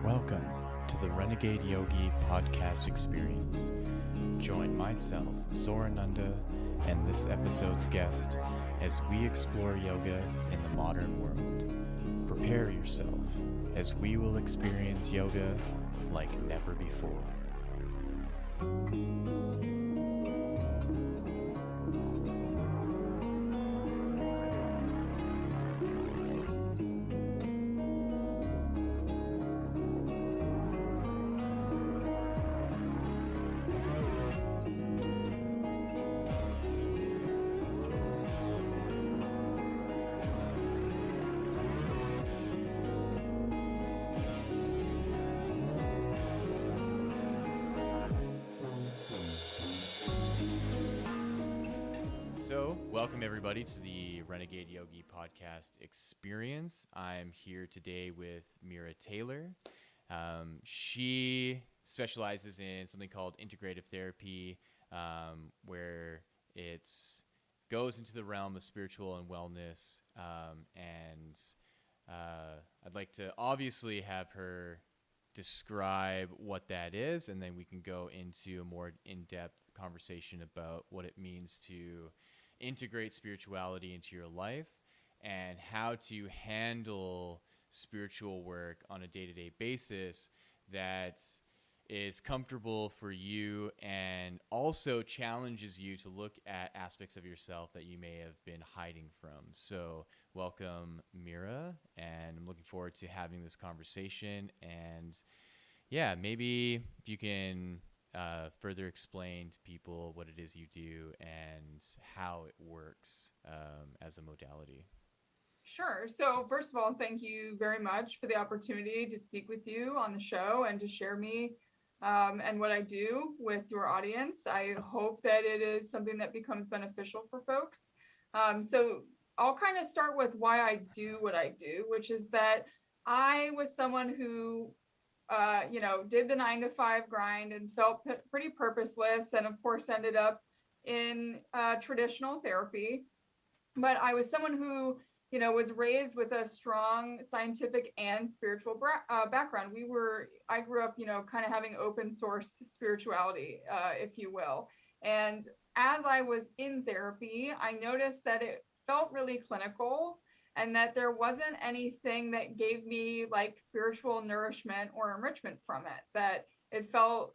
Welcome to the Renegade Yogi Podcast Experience. Join myself, Zorananda, and this episode's guest as we explore yoga in the modern world. Prepare yourself as we will experience yoga like never before. So, welcome everybody to the Renegade Yogi Podcast Experience. I'm here today with Mira Taylor. She specializes in something called Integrative therapy, where it goes into the realm of spiritual and wellness. I'd like to obviously have her describe what that is, and then we can go into a more in-depth conversation about what it means to integrate spirituality into your life and how to handle spiritual work on a day-to-day basis that is comfortable for you and also challenges you to look at aspects of yourself that you may have been hiding from. So welcome, Mira, and I'm looking forward to having this conversation. And yeah, maybe if you can further explain to people what it is you do and how it works as a modality. Sure. So first of all, thank you very much for the opportunity to speak with you on the show and to share me and what I do with your audience. I hope that it is something that becomes beneficial for folks. So I'll kind of start with why I do what I do, which is that I was someone who did the 9-to-5 grind and felt pretty purposeless, and of course ended up in traditional therapy. But I was someone who, was raised with a strong scientific and spiritual background. I grew up, kind of having open source spirituality, if you will. And as I was in therapy, I noticed that it felt really clinical, and that there wasn't anything that gave me like spiritual nourishment or enrichment from it, that it felt,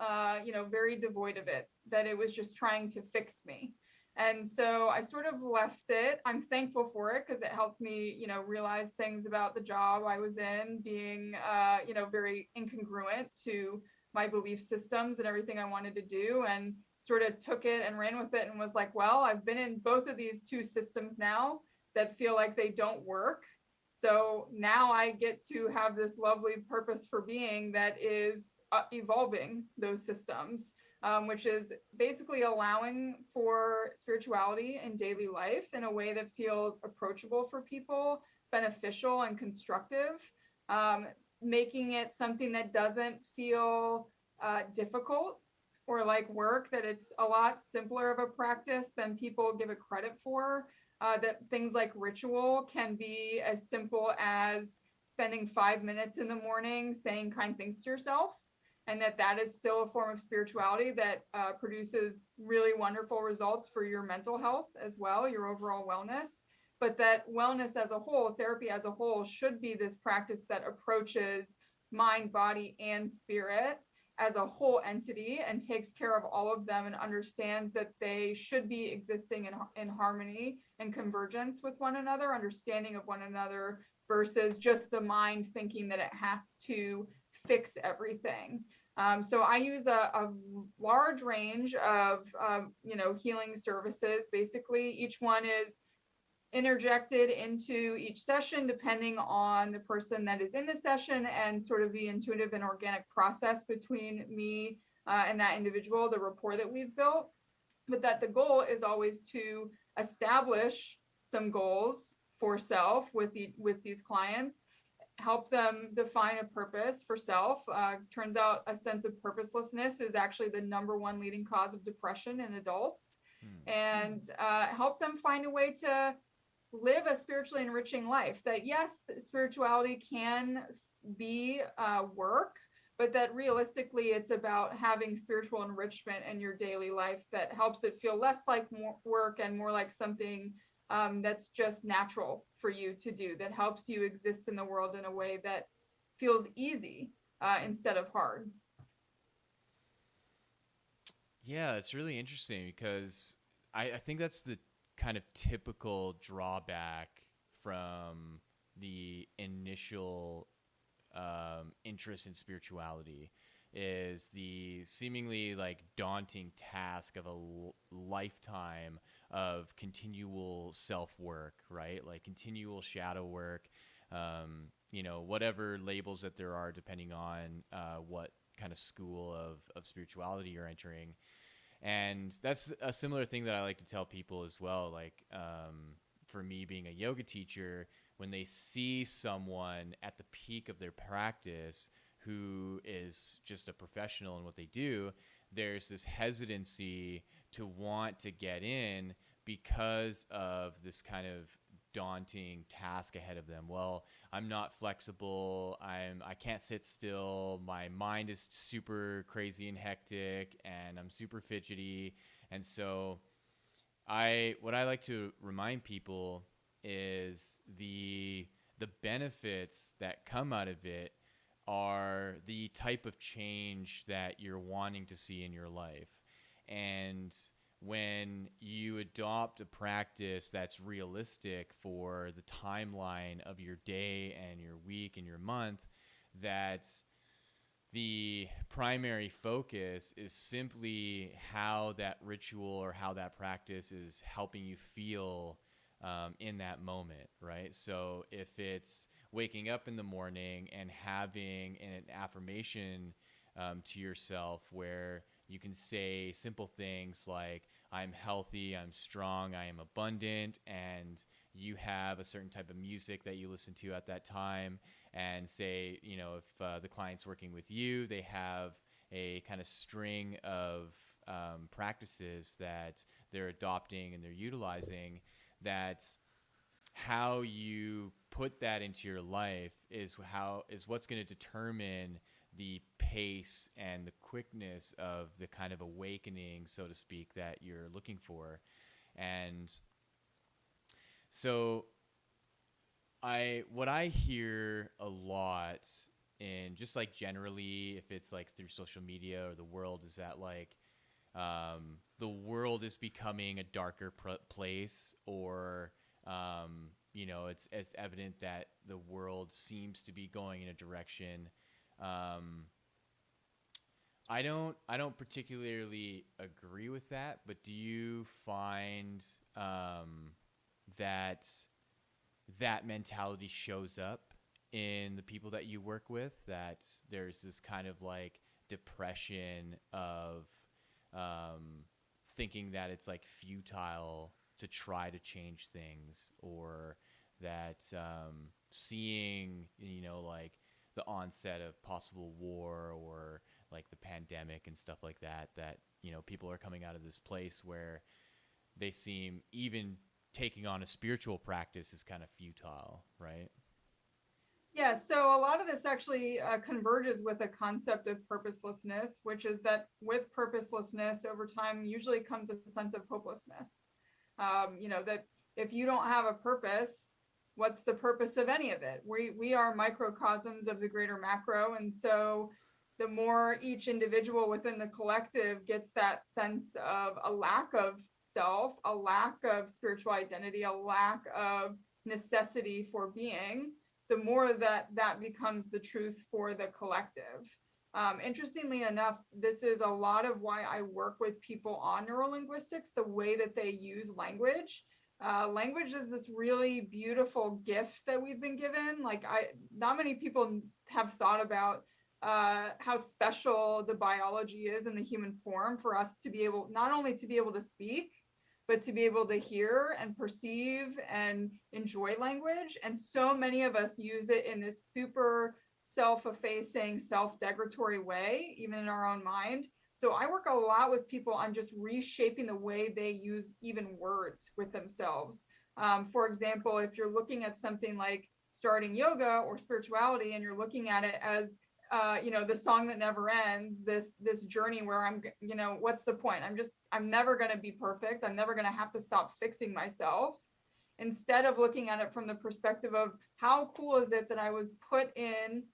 very devoid of it, that it was just trying to fix me. And so I sort of left it. I'm thankful for it because it helped me, realize things about the job I was in being, very incongruent to my belief systems and everything I wanted to do, and sort of took it and ran with it and was like, well, I've been in both of these two systems now that feel like they don't work. So now I get to have this lovely purpose for being that is evolving those systems, which is basically allowing for spirituality in daily life in a way that feels approachable for people, beneficial and constructive, making it something that doesn't feel difficult or like work, that it's a lot simpler of a practice than people give it credit for. That things like ritual can be as simple as spending 5 minutes in the morning saying kind things to yourself, and that is still a form of spirituality that produces really wonderful results for your mental health as well, your overall wellness. But that wellness as a whole, therapy as a whole, should be this practice that approaches mind, body, and spirit as a whole entity and takes care of all of them and understands that they should be existing in harmony and convergence with one another, understanding of one another, versus just the mind thinking that it has to fix everything. So I use a large range of, healing services. Basically, each one is interjected into each session depending on the person that is in the session and sort of the intuitive and organic process between me and that individual, the rapport that we've built. But that the goal is always to establish some goals for self with these clients, help them define a purpose for self. Turns out a sense of purposelessness is actually the number one leading cause of depression in adults, and help them find a way to live a spiritually enriching life. That yes, spirituality can be work, but that realistically it's about having spiritual enrichment in your daily life that helps it feel less like more work and more like something that's just natural for you to do, that helps you exist in the world in a way that feels easy instead of hard. Yeah, it's really interesting because I think that's the kind of typical drawback from the initial interest in spirituality is the seemingly like daunting task of a lifetime of continual self-work, right? Like continual shadow work, whatever labels that there are depending on what kind of school of spirituality you're entering. And that's a similar thing that I like to tell people as well. Like, for me being a yoga teacher, when they see someone at the peak of their practice who is just a professional in what they do, there's this hesitancy to want to get in because of this kind of daunting task ahead of them. Well, I'm not flexible. I can't sit still. My mind is super crazy and hectic, and I'm super fidgety. And so what I like to remind people is the benefits that come out of it are the type of change that you're wanting to see in your life. And when you adopt a practice that's realistic for the timeline of your day and your week and your month, that the primary focus is simply how that ritual or how that practice is helping you feel in that moment, right? So if it's waking up in the morning and having an affirmation to yourself where you can say simple things like, I'm healthy, I'm strong, I am abundant, and you have a certain type of music that you listen to at that time, and say, if the client's working with you, they have a kind of string of practices that they're adopting and they're utilizing, that how you put that into your life is what's going to determine the pace and the quickness of the kind of awakening, so to speak, that you're looking for. And so what I hear a lot in just like generally, if it's like through social media or the world, is that like the world is becoming a darker place, or it's evident that the world seems to be going in a direction. I don't particularly agree with that, but do you find that mentality shows up in the people that you work with, that there's this kind of like depression of thinking that it's like futile to try to change things, or that seeing, like the onset of possible war or like the pandemic and stuff like that, people are coming out of this place where they seem even taking on a spiritual practice is kind of futile, right? Yeah, so a lot of this actually converges with a concept of purposelessness, which is that with purposelessness over time usually comes a sense of hopelessness. That if you don't have a purpose, what's the purpose of any of it? We are microcosms of the greater macro. And so the more each individual within the collective gets that sense of a lack of self, a lack of spiritual identity, a lack of necessity for being, the more that becomes the truth for the collective. Interestingly enough, this is a lot of why I work with people on neurolinguistics, the way that they use language. Language is this really beautiful gift that we've been given. Like, not many people have thought about how special the biology is in the human form for us to be able, not only to be able to speak, but to be able to hear and perceive and enjoy language. And so many of us use it in this super self-effacing, self-degradatory way, even in our own mind. So I work a lot with people on just reshaping the way they use even words with themselves. For example, if you're looking at something like starting yoga or spirituality and you're looking at it as the song that never ends, this journey where I'm, what's the point? I'm never going to be perfect. I'm never going to have to stop fixing myself. Instead of looking at it from the perspective of how cool is it that I was put in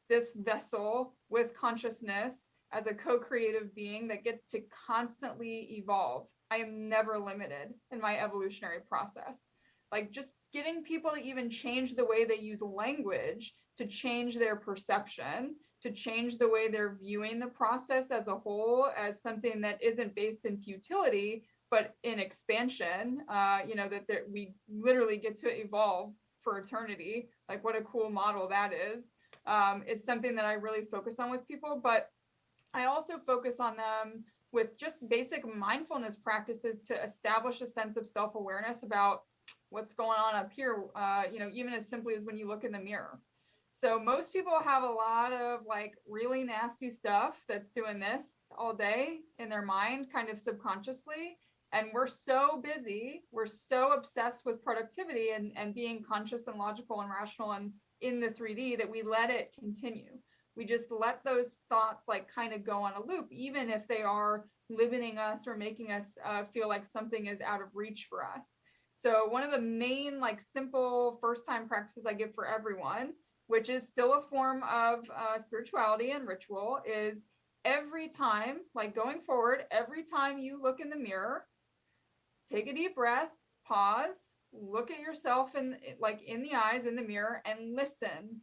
this vessel with consciousness as a co-creative being that gets to constantly evolve. I am never limited in my evolutionary process. Like just getting people to even change the way they use language, to change their perception, to change the way they're viewing the process as a whole, as something that isn't based in futility, but in expansion, that we literally get to evolve for eternity. Like what a cool model that is something that I really focus on with people. But I also focus on them with just basic mindfulness practices to establish a sense of self-awareness about what's going on up here, even as simply as when you look in the mirror. So most people have a lot of like really nasty stuff that's doing this all day in their mind, kind of subconsciously. And we're so busy, we're so obsessed with productivity and being conscious and logical and rational and in the 3D that we let it continue. We just let those thoughts like kind of go on a loop, even if they are limiting us or making us feel like something is out of reach for us. So one of the main like simple first time practices I give for everyone, which is still a form of spirituality and ritual, is every time, like going forward, every time you look in the mirror, take a deep breath, pause, look at yourself in the eyes in the mirror and listen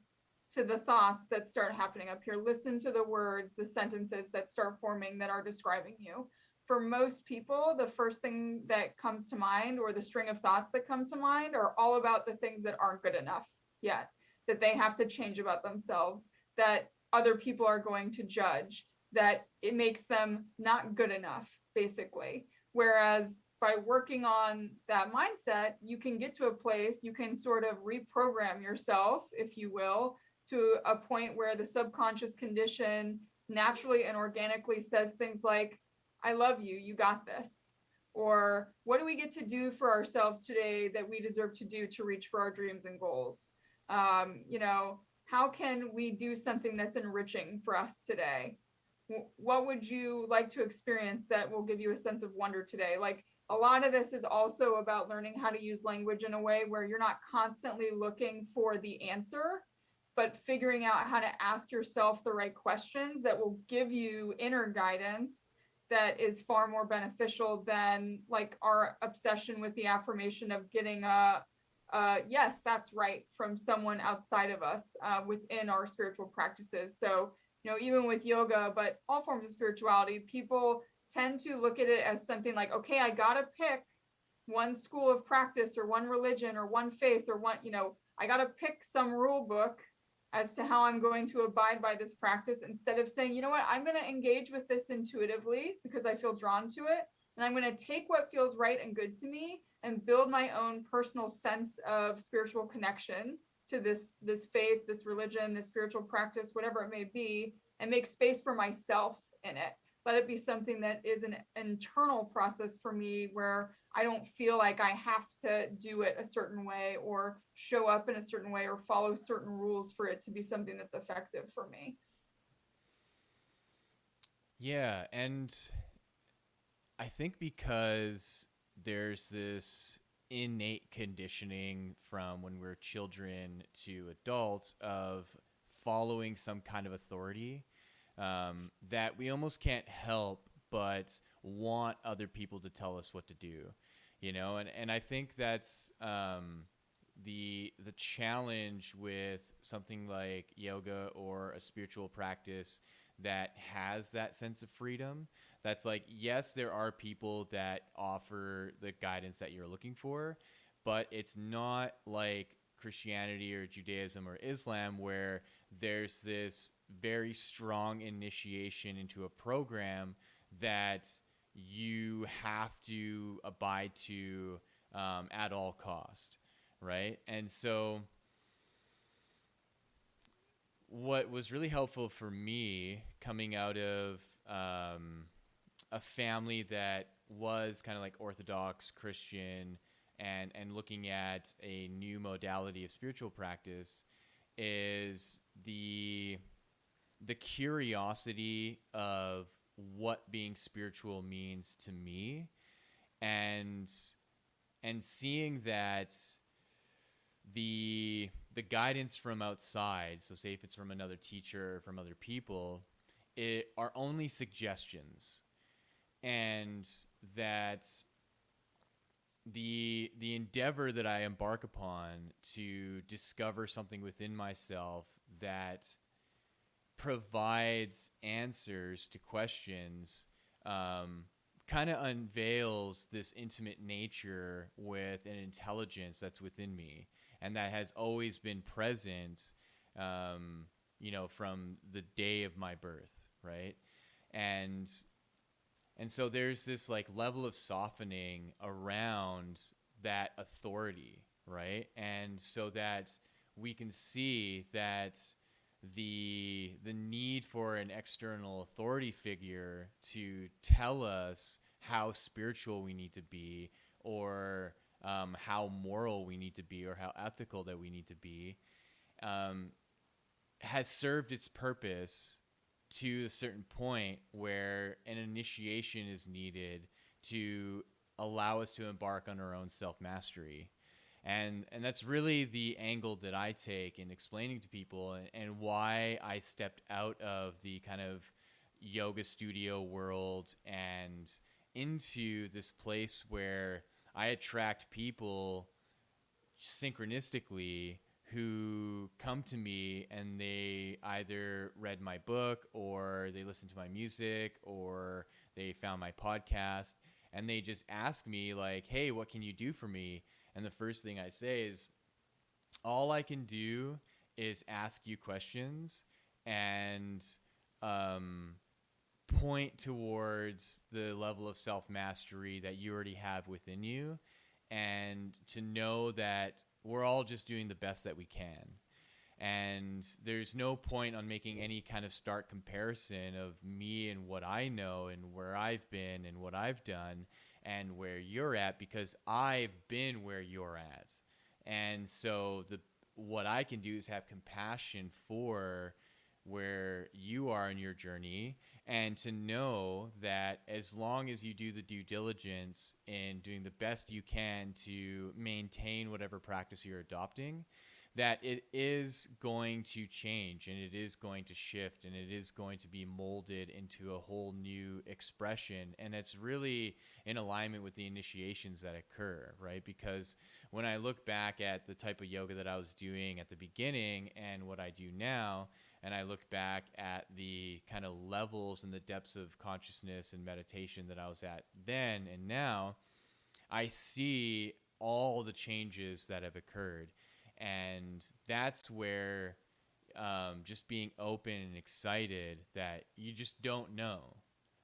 to the thoughts that start happening up here. Listen to the words, the sentences that start forming that are describing you. For most people, the first thing that comes to mind or the string of thoughts that come to mind are all about the things that aren't good enough yet, that they have to change about themselves, that other people are going to judge, that it makes them not good enough, basically. Whereas by working on that mindset, you can get to a place, you can sort of reprogram yourself, if you will, to a point where the subconscious condition naturally and organically says things like, I love you, you got this. Or what do we get to do for ourselves today that we deserve to do to reach for our dreams and goals? How can we do something that's enriching for us today? What would you like to experience that will give you a sense of wonder today? Like a lot of this is also about learning how to use language in a way where you're not constantly looking for the answer, but figuring out how to ask yourself the right questions that will give you inner guidance that is far more beneficial than like our obsession with the affirmation of getting yes, that's right from someone outside of us within our spiritual practices. So, even with yoga, but all forms of spirituality, people tend to look at it as something like, okay, I got to pick one school of practice or one religion or one faith or one, I got to pick some rule book as to how I'm going to abide by this practice, instead of saying, you know what, I'm going to engage with this intuitively because I feel drawn to it. And I'm going to take what feels right and good to me and build my own personal sense of spiritual connection to this faith, this religion, this spiritual practice, whatever it may be, and make space for myself in it. Let it be something that is an internal process for me where I don't feel like I have to do it a certain way or show up in a certain way or follow certain rules for it to be something that's effective for me. Yeah, and I think because there's this innate conditioning from when we're children to adults of following some kind of authority, that we almost can't help but want other people to tell us what to do, and I think that's the challenge with something like yoga or a spiritual practice that has that sense of freedom. That's like, yes, there are people that offer the guidance that you're looking for, but it's not like Christianity or Judaism or Islam where there's this very strong initiation into a program that you have to abide to at all cost, right? And so what was really helpful for me coming out of a family that was kind of like Orthodox Christian and looking at a new modality of spiritual practice is the curiosity of what being spiritual means to me, and seeing that the guidance from outside, so say if it's from another teacher or from other people, are only suggestions, and that the endeavor that I embark upon to discover something within myself that provides answers to questions kind of unveils this intimate nature with an intelligence that's within me and that has always been present, from the day of my birth, right? And so there's this like level of softening around that authority, right? And so that we can see that the need for an external authority figure to tell us how spiritual we need to be, or how moral we need to be, or how ethical that we need to be, has served its purpose to a certain point where an initiation is needed to allow us to embark on our own self-mastery. And that's really the angle that I take in explaining to people, and why I stepped out of the kind of yoga studio world and into this place where I attract people synchronistically who come to me and they either read my book or they listened to my music or they found my podcast, and they just ask me like, hey, what can you do for me? And the first thing I say is, all I can do is ask you questions and point towards the level of self-mastery that you already have within you, and to know that we're all just doing the best that we can. And there's no point on making any kind of stark comparison of me and what I know and where I've been and what I've done and where you're at, because I've been where you're at. And so what I can do is have compassion for where you are in your journey, and to know that as long as you do the due diligence in doing the best you can to maintain whatever practice you're adopting, that it is going to change and it is going to shift and it is going to be molded into a whole new expression. And it's really in alignment with the initiations that occur, right? Because when I look back at the type of yoga that I was doing at the beginning and what I do now, and I look back at the kind of levels and the depths of consciousness and meditation that I was at then and now, I see all the changes that have occurred. And that's where just being open and excited that you just don't know.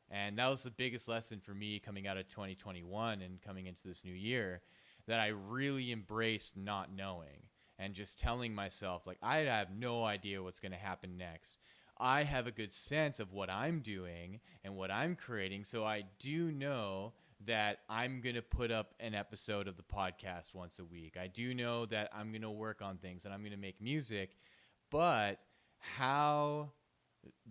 And that was the biggest lesson for me coming out of 2021 and coming into this new year, that I really embraced not knowing and just telling myself, like, I have no idea what's going to happen next. I have a good sense of what I'm doing and what I'm creating, so I do know that I'm going to put up an episode of the podcast once a week. I do know that I'm going to work on things and I'm going to make music, but how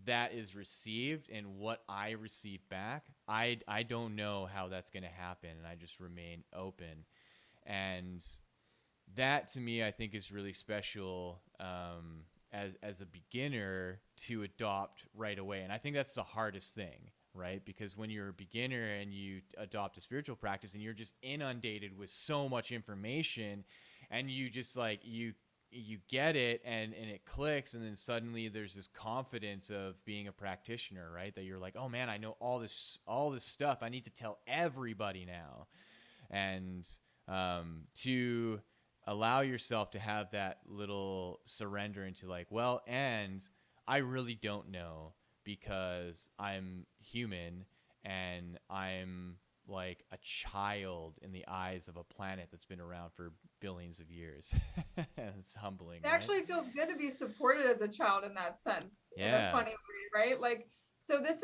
that is received and what I receive back, I don't know how that's going to happen, and I just remain open. And that to me, I think, is really special as a beginner to adopt right away. And I think that's the hardest thing, right? Because when you're a beginner and you adopt a spiritual practice and you're just inundated with so much information, and you just like, you get it and it clicks, and then suddenly there's this confidence of being a practitioner, right? That you're like, oh man, I know all this stuff. I need to tell everybody now. And to allow yourself to have that little surrender into like, well, and I really don't know, because I'm human and I'm like a child in the eyes of a planet that's been around for billions of years. It's humbling. It actually feels good to be supported as a child in that sense. Yeah. In a funny way, right? Like, So this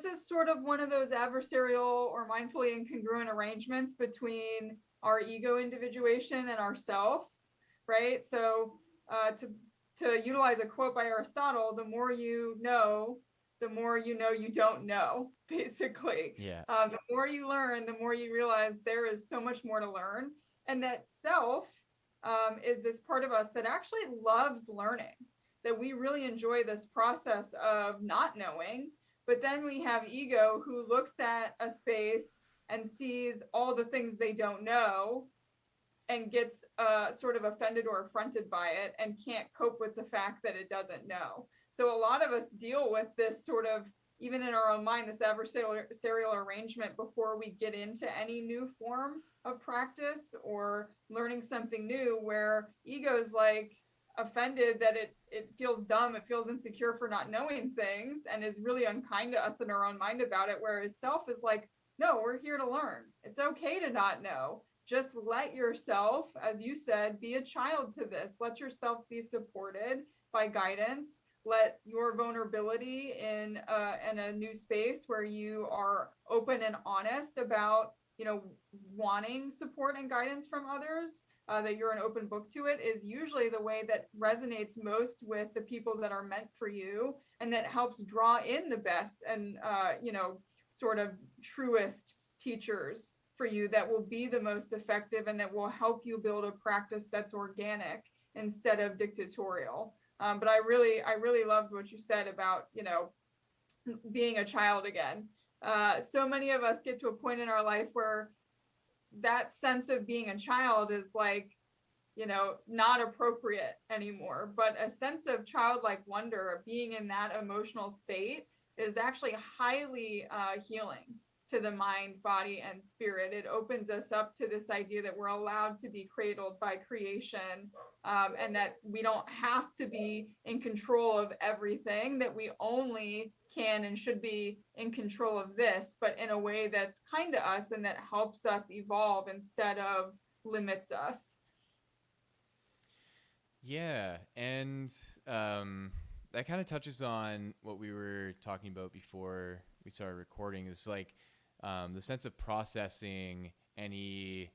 is sort of one of those adversarial or mindfully incongruent arrangements between our ego individuation and ourself, right? So to utilize a quote by Aristotle, the more you know you don't know, basically. Yeah. The more you learn, the more you realize there is so much more to learn, and that self is this part of us that actually loves learning, that we really enjoy this process of not knowing. But then we have ego who looks at a space and sees all the things they don't know and gets sort of offended or affronted by it and can't cope with the fact that it doesn't know. So a lot of us deal with this sort of, even in our own mind, this adversarial arrangement before we get into any new form of practice or learning something new, where ego is like offended that it feels dumb, it feels insecure for not knowing things, and is really unkind to us in our own mind about it. Whereas self is like, no, we're here to learn. It's okay to not know. Just let yourself, as you said, be a child to this. Let yourself be supported by guidance. Let your vulnerability in a new space where you are open and honest about, wanting support and guidance from others, that you're an open book to it, is usually the way that resonates most with the people that are meant for you, and that helps draw in the best and, sort of truest teachers for you, that will be the most effective and that will help you build a practice that's organic instead of dictatorial. But I really loved what you said about, being a child again. So many of us get to a point in our life where that sense of being a child is like, not appropriate anymore. But a sense of childlike wonder, of being in that emotional state, is actually highly healing to the mind, body, and spirit. It opens us up to this idea that we're allowed to be cradled by creation, and that we don't have to be in control of everything, that we only can and should be in control of this, but in a way that's kind to us and that helps us evolve instead of limits us. Yeah, and that kind of touches on what we were talking about before we started recording. Is like the sense of processing any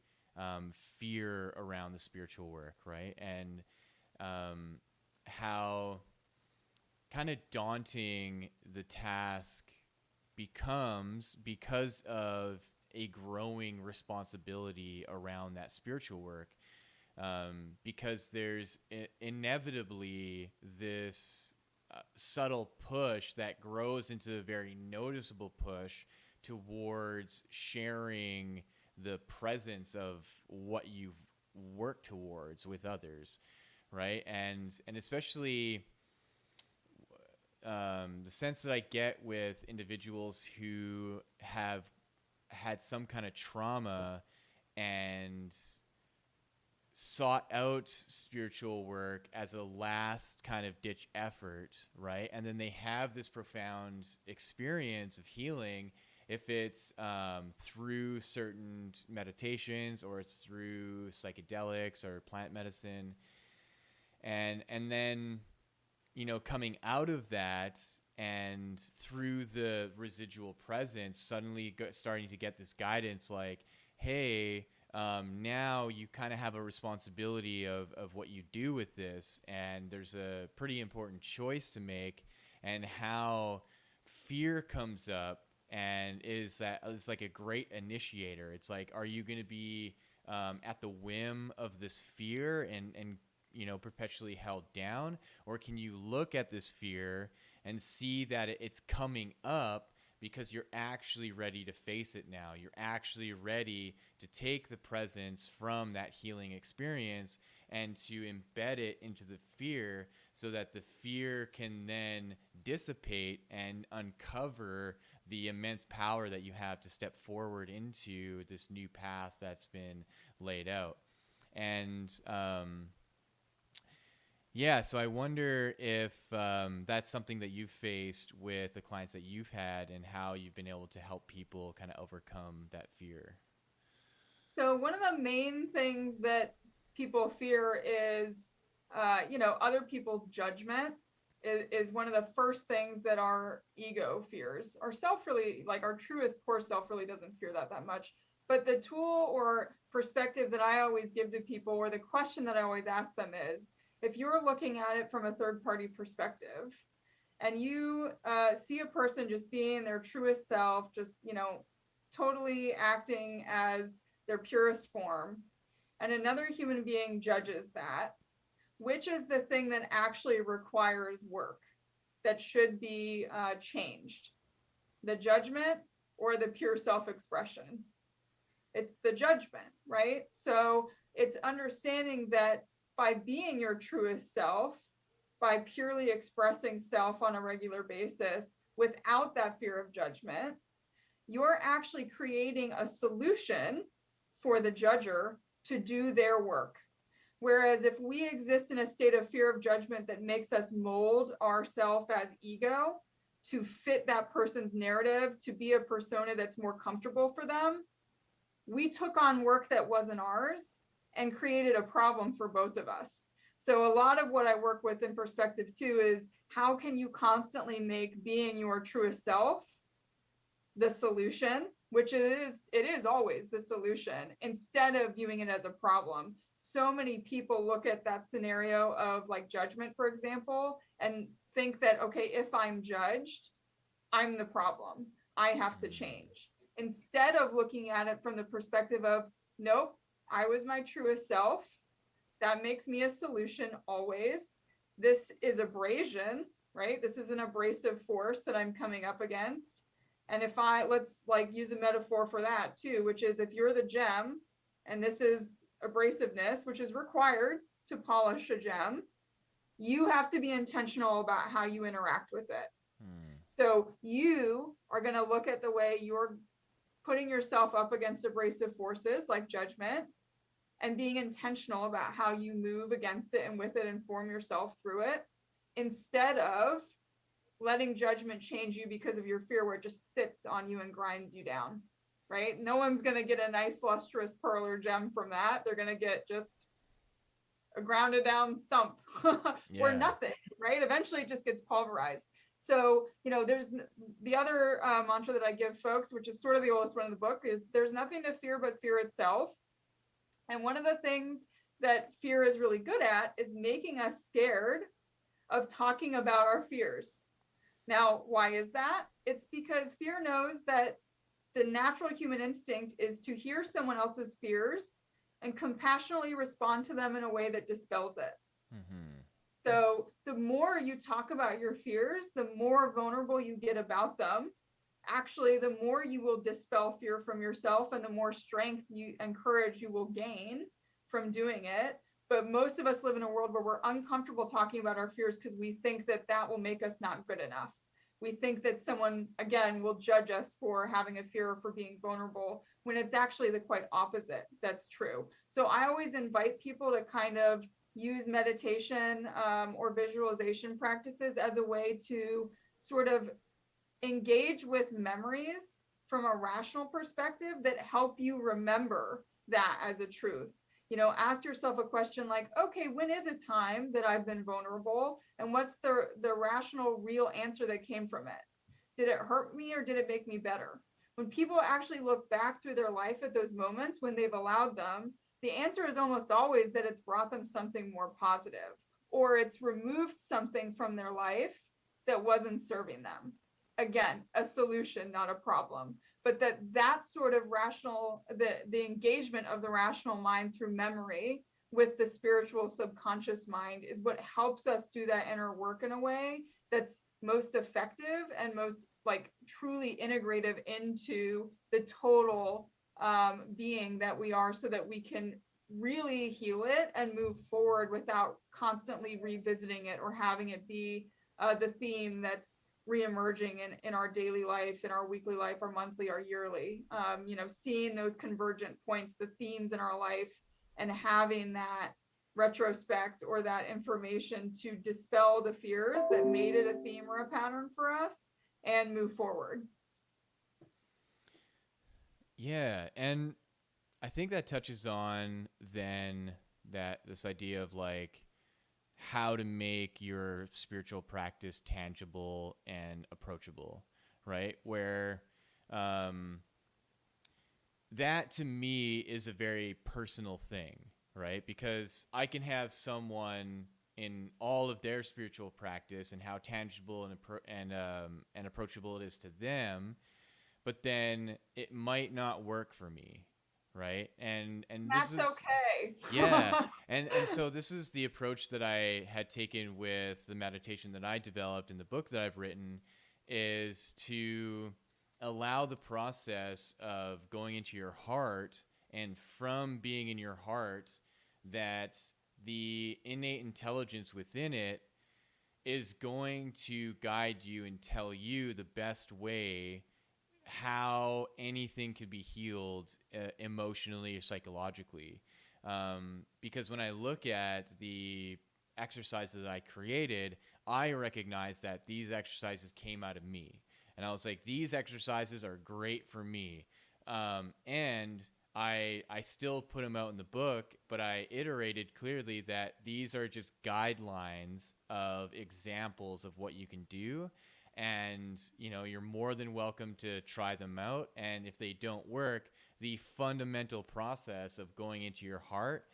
fear around the spiritual work, right? And how kind of daunting the task becomes because of a growing responsibility around that spiritual work. Because there's inevitably this subtle push that grows into a very noticeable push towards sharing the presence of what you've worked towards with others, right? And especially the sense that I get with individuals who have had some kind of trauma and sought out spiritual work as a last kind of ditch effort, right? And then they have this profound experience of healing, if it's through certain meditations or it's through psychedelics or plant medicine. And then, coming out of that and through the residual presence, suddenly starting to get this guidance like, hey, now you kind of have a responsibility of what you do with this, and there's a pretty important choice to make, and how fear comes up and is like a great initiator. It's like, are you going to be at the whim of this fear and perpetually held down, or can you look at this fear and see that it's coming up because you're actually ready to face it now? You're actually ready to take the presence from that healing experience and to embed it into the fear, so that the fear can then dissipate and uncover the immense power that you have to step forward into this new path that's been laid out. And so I wonder if that's something that you've faced with the clients that you've had, and how you've been able to help people kind of overcome that fear. So one of the main things that people fear is, other people's judgment. is one of the first things that our ego fears. Our self really, like our truest core self really doesn't fear that much. But the tool or perspective that I always give to people, or the question that I always ask them is, if you're looking at it from a third party perspective and you see a person just being their truest self, just, totally acting as their purest form, and another human being judges that, which is the thing that actually requires work, that should be changed? The judgment or the pure self-expression? It's the judgment, right? So it's understanding that by being your truest self, by purely expressing self on a regular basis without that fear of judgment, you're actually creating a solution for the judger to do their work. Whereas if we exist in a state of fear of judgment that makes us mold ourselves as ego to fit that person's narrative, to be a persona that's more comfortable for them, we took on work that wasn't ours and created a problem for both of us. So a lot of what I work with in perspective too is, how can you constantly make being your truest self the solution, which it is always the solution, instead of viewing it as a problem. So many people look at that scenario of like judgment, for example, and think that, okay, if I'm judged, I'm the problem, I have to change. Instead of looking at it from the perspective of, nope, I was my truest self. That makes me a solution always. This is abrasion, right? This is an abrasive force that I'm coming up against. And if let's like use a metaphor for that too, which is, if you're the gem and this is abrasiveness, which is required to polish a gem, you have to be intentional about how you interact with it. So you are going to look at the way you're putting yourself up against abrasive forces like judgment, and being intentional about how you move against it and with it and form yourself through it, instead of letting judgment change you because of your fear, where it just sits on you and grinds you down, right? No one's going to get a nice lustrous pearl or gem from that. They're going to get just a grounded down stump or nothing, right? Eventually it just gets pulverized. So, there's the other mantra that I give folks, which is sort of the oldest one in the book, is there's nothing to fear but fear itself. And one of the things that fear is really good at is making us scared of talking about our fears. Now, why is that? It's because fear knows that the natural human instinct is to hear someone else's fears and compassionately respond to them in a way that dispels it. So the more you talk about your fears, the more vulnerable you get about them. Actually, the more you will dispel fear from yourself, and the more strength and courage you will gain from doing it. But most of us live in a world where we're uncomfortable talking about our fears because we think that will make us not good enough. We think that someone, again, will judge us for having a fear or for being vulnerable, when it's actually the quite opposite that's true. So I always invite people to kind of use meditation or visualization practices as a way to sort of engage with memories from a rational perspective that help you remember that as a truth. Ask yourself a question like, okay, when is a time that I've been vulnerable, and what's the rational, real answer that came from it? Did it hurt me or did it make me better? When people actually look back through their life at those moments when they've allowed them, the answer is almost always that it's brought them something more positive, or it's removed something from their life that wasn't serving them. Again, a solution, not a problem. But that sort of rational, the engagement of the rational mind through memory with the spiritual subconscious mind is what helps us do that inner work in a way that's most effective and most like truly integrative into the total being that we are, so that we can really heal it and move forward without constantly revisiting it or having it be the theme that's reemerging in our daily life, in our weekly life, our monthly, our yearly. Seeing those convergent points, the themes in our life, and having that retrospect or that information to dispel the fears that made it a theme or a pattern for us and move forward. Yeah, and I think that touches on then this idea of like how to make your spiritual practice tangible and approachable, right? Where that to me is a very personal thing, right? Because I can have someone in all of their spiritual practice and how tangible and approachable it is to them, but then it might not work for me, right? And this That's is okay. yeah. And so this is the approach that I had taken with the meditation that I developed in the book that I've written, is to allow the process of going into your heart, and from being in your heart, that the innate intelligence within it is going to guide you and tell you the best way how anything could be healed emotionally or psychologically. Because when I look at the exercises that I created, I recognize that these exercises came out of me. And I was like, these exercises are great for me. And I still put them out in the book, but I iterated clearly that these are just guidelines of examples of what you can do. And, you know, you're more than welcome to try them out. And if they don't work, the fundamental process of going into your heart,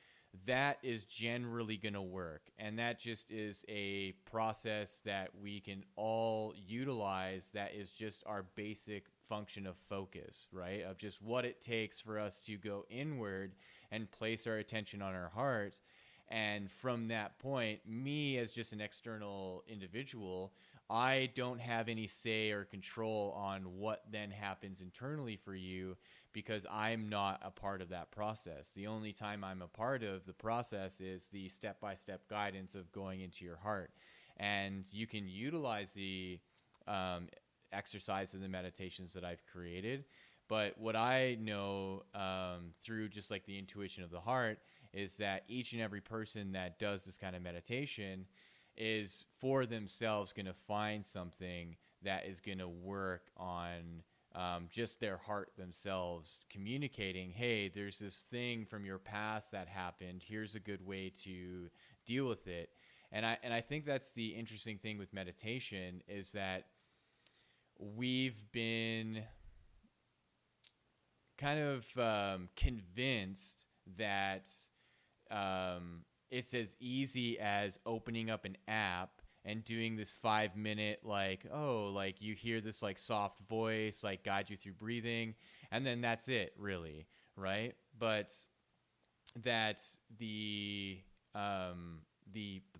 that is generally going to work. And that just is a process that we can all utilize. That is just our basic function of focus, right? Of just what it takes for us to go inward and place our attention on our heart. And from that point, me as just an external individual, I don't have any say or control on what then happens internally for you, because I'm not a part of that process. The only time I'm a part of the process is the step-by-step guidance of going into your heart. And you can utilize the exercises and meditations that I've created. But what I know through just like the intuition of the heart is that each and every person that does this kind of meditation is for themselves going to find something that is going to work on just their heart themselves, communicating, hey, there's this thing from your past that happened. Here's a good way to deal with it. And I think that's the interesting thing with meditation, is that we've been kind of convinced that it's as easy as opening up an app and doing this 5-minute, like, oh, like you hear this like soft voice, like guide you through breathing. And then that's it, really. Right. But that the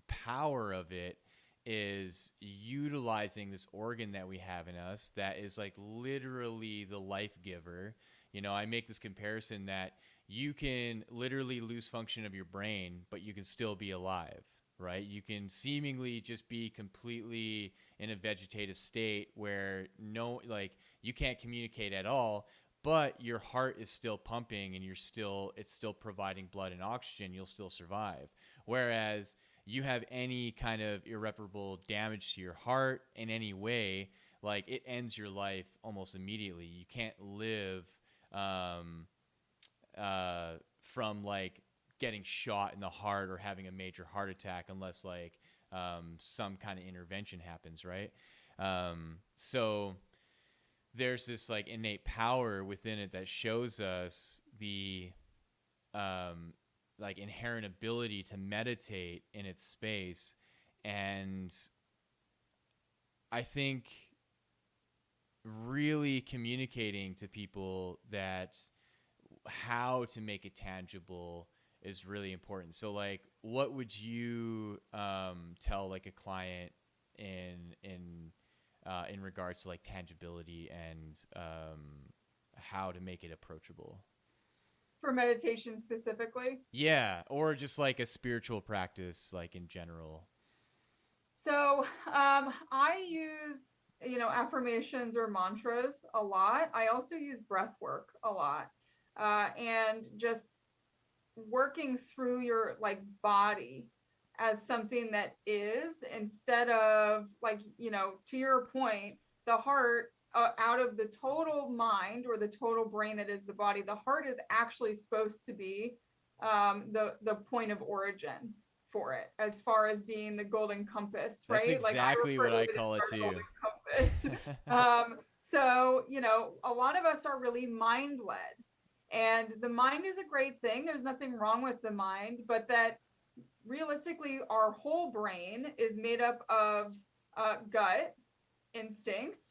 power of it is utilizing this organ that we have in us that is like literally the life giver. You know, I make this comparison that you can literally lose function of your brain, but you can still be alive, right? You can seemingly just be completely in a vegetative state where you can't communicate at all, but your heart is still pumping and it's still providing blood and oxygen. You'll still survive. Whereas you have any kind of irreparable damage to your heart in any way, like it ends your life almost immediately. You can't live from like getting shot in the heart or having a major heart attack unless like some kind of intervention happens, right? So there's this like innate power within it that shows us the like inherent ability to meditate in its space. And I think really communicating to people that how to make it tangible is really important. So like, what would you tell like a client in regards to like tangibility and how to make it approachable? For meditation specifically? Yeah, or just like a spiritual practice, like in general. So I use, affirmations or mantras a lot. I also use breath work a lot. And just working through your like body as something that is, instead of like, to your point, the heart, out of the total mind or the total brain that is the body, the heart is actually supposed to be the point of origin for it as far as being the golden compass, That's right? Like I exactly refer what to I it as call it our too. golden compass. So, a lot of us are really mind led, and the mind is a great thing. There's nothing wrong with the mind, but that realistically, our whole brain is made up of gut, instinct,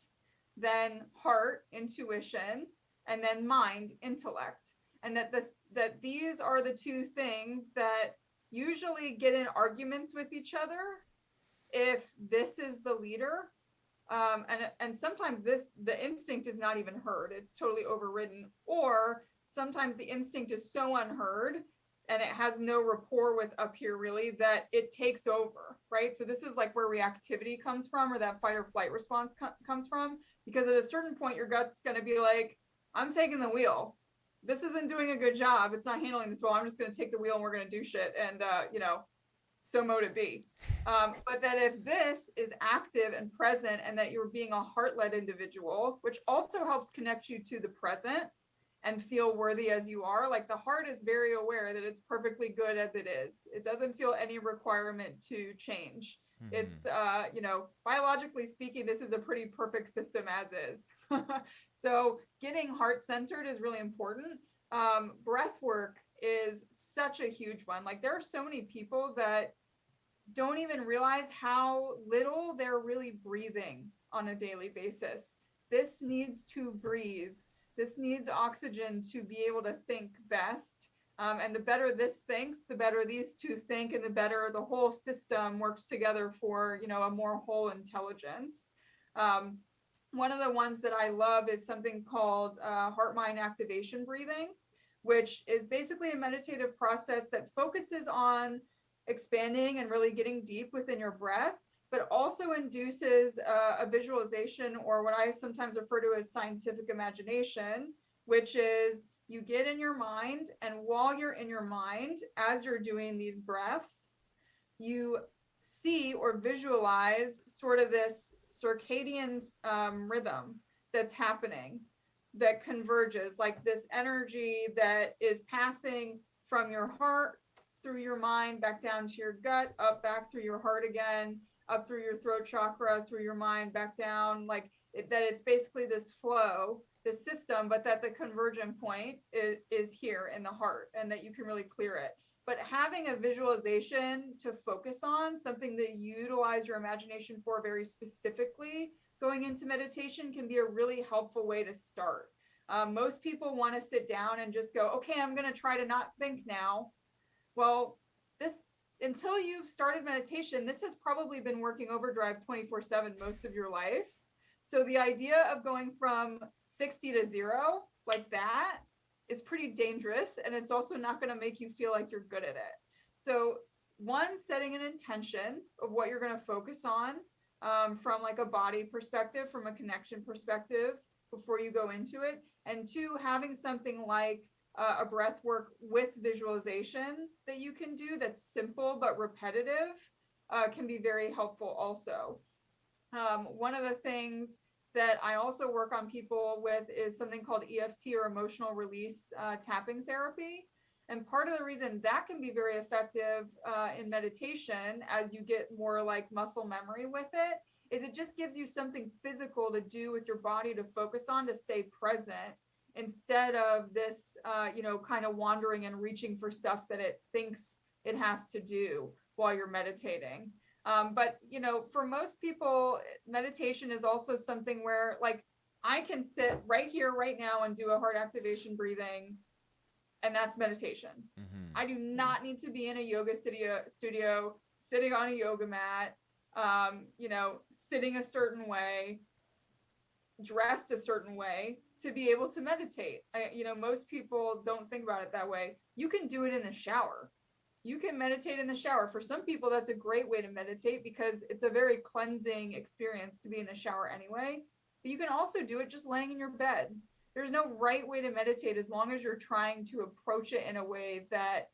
then heart, intuition, and then mind, intellect. And that these are the two things that usually get in arguments with each other if this is the leader. And sometimes the instinct is not even heard. It's totally overridden. Or sometimes the instinct is so unheard and it has no rapport with up here really that it takes over, right? So this is like where reactivity comes from, or that fight or flight response comes from, because at a certain point your gut's going to be like, I'm taking the wheel. This isn't doing a good job. It's not handling this well. I'm just going to take the wheel and we're going to do shit. And, so mote it be. But that if this is active and present and that you're being a heart-led individual, which also helps connect you to the present and feel worthy as you are, like the heart is very aware that it's perfectly good as it is. It doesn't feel any requirement to change. Mm-hmm. It's, biologically speaking, this is a pretty perfect system as is. So getting heart-centered is really important. Breath work is such a huge one. Like there are so many people that don't even realize how little they're really breathing on a daily basis. This needs to breathe. This needs oxygen to be able to think best. And the better this thinks, the better these two think, and the better the whole system works together for, a more whole intelligence. One of the ones that I love is something called heart-mind activation breathing, which is basically a meditative process that focuses on expanding and really getting deep within your breath, but also induces a visualization, or what I sometimes refer to as scientific imagination, which is you get in your mind, and while you're in your mind, as you're doing these breaths, you see or visualize sort of this circadian rhythm that's happening, that converges, like this energy that is passing from your heart through your mind back down to your gut, up back through your heart again, up through your throat chakra, through your mind back down, that it's basically this flow, this system, but that the convergent point is here in the heart, and that you can really clear it. But having a visualization to focus on, something that you utilize your imagination for very specifically going into meditation, can be a really helpful way to start. Most people want to sit down and just go, okay, I'm going to try to not think now. Well, until you've started meditation, this has probably been working overdrive 24/7 most of your life. So the idea of going from 60 to 0 like that is pretty dangerous, and it's also not going to make you feel like you're good at it. So one, setting an intention of what you're going to focus on, from like a body perspective, from a connection perspective before you go into it. And two, having something like a breath work with visualization that you can do that's simple but repetitive, can be very helpful also. One of the things that I also work on people with is something called EFT, or emotional release tapping therapy. And part of the reason that can be very effective in meditation, as you get more like muscle memory with it, is it just gives you something physical to do with your body to focus on, to stay present, instead of this, kind of wandering and reaching for stuff that it thinks it has to do while you're meditating. But, for most people, meditation is also something where, like, I can sit right here, right now, and do a heart activation breathing, and that's meditation. Mm-hmm. I do not need to be in a yoga studio, sitting on a yoga mat, sitting a certain way, dressed a certain way to be able to meditate. Most people don't think about it that way. You can do it in the shower. You can meditate in the shower. For some people, that's a great way to meditate because it's a very cleansing experience to be in the shower anyway. But you can also do it just laying in your bed. There's no right way to meditate as long as you're trying to approach it in a way that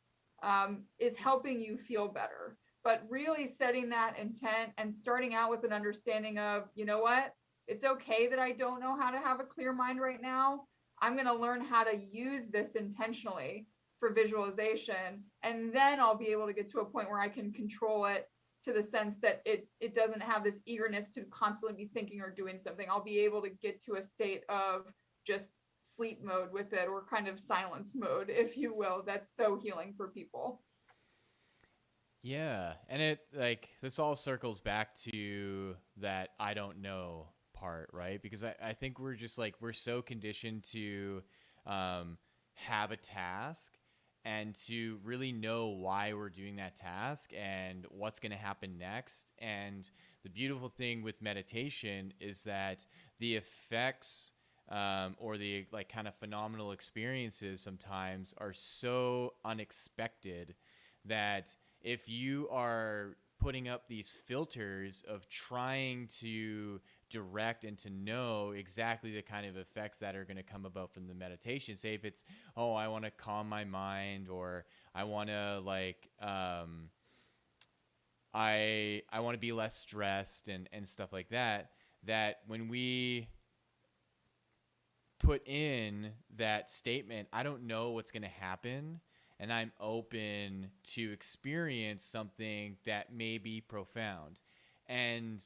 is helping you feel better. But really setting that intent and starting out with an understanding of, you know what? It's okay that I don't know how to have a clear mind right now. I'm going to learn how to use this intentionally for visualization. And then I'll be able to get to a point where I can control it to the sense that it doesn't have this eagerness to constantly be thinking or doing something. I'll be able to get to a state of just sleep mode with it, or kind of silence mode, if you will. That's so healing for people. Yeah. And it, like, this all circles back to that I don't know part, right? Because I think we're just like, we're so conditioned to have a task and to really know why we're doing that task and what's going to happen next. And the beautiful thing with meditation is that the effects or the like kind of phenomenal experiences sometimes are so unexpected that if you are putting up these filters of trying to direct and to know exactly the kind of effects that are going to come about from the meditation, say if it's, oh, I want to calm my mind, or I want to like I want to be less stressed and stuff like that, that when we put in that statement, I don't know what's going to happen, and I'm open to experience something that may be profound, and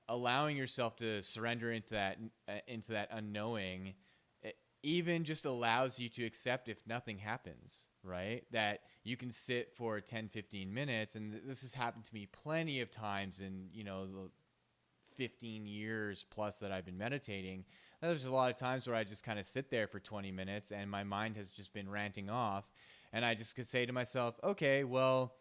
allowing yourself to surrender into that unknowing, it even just allows you to accept if nothing happens, right? That you can sit for 10, 15 minutes, and this has happened to me plenty of times in, the 15 years plus that I've been meditating. There's a lot of times where I just kind of sit there for 20 minutes and my mind has just been ranting off, and I just could say to myself, okay, well,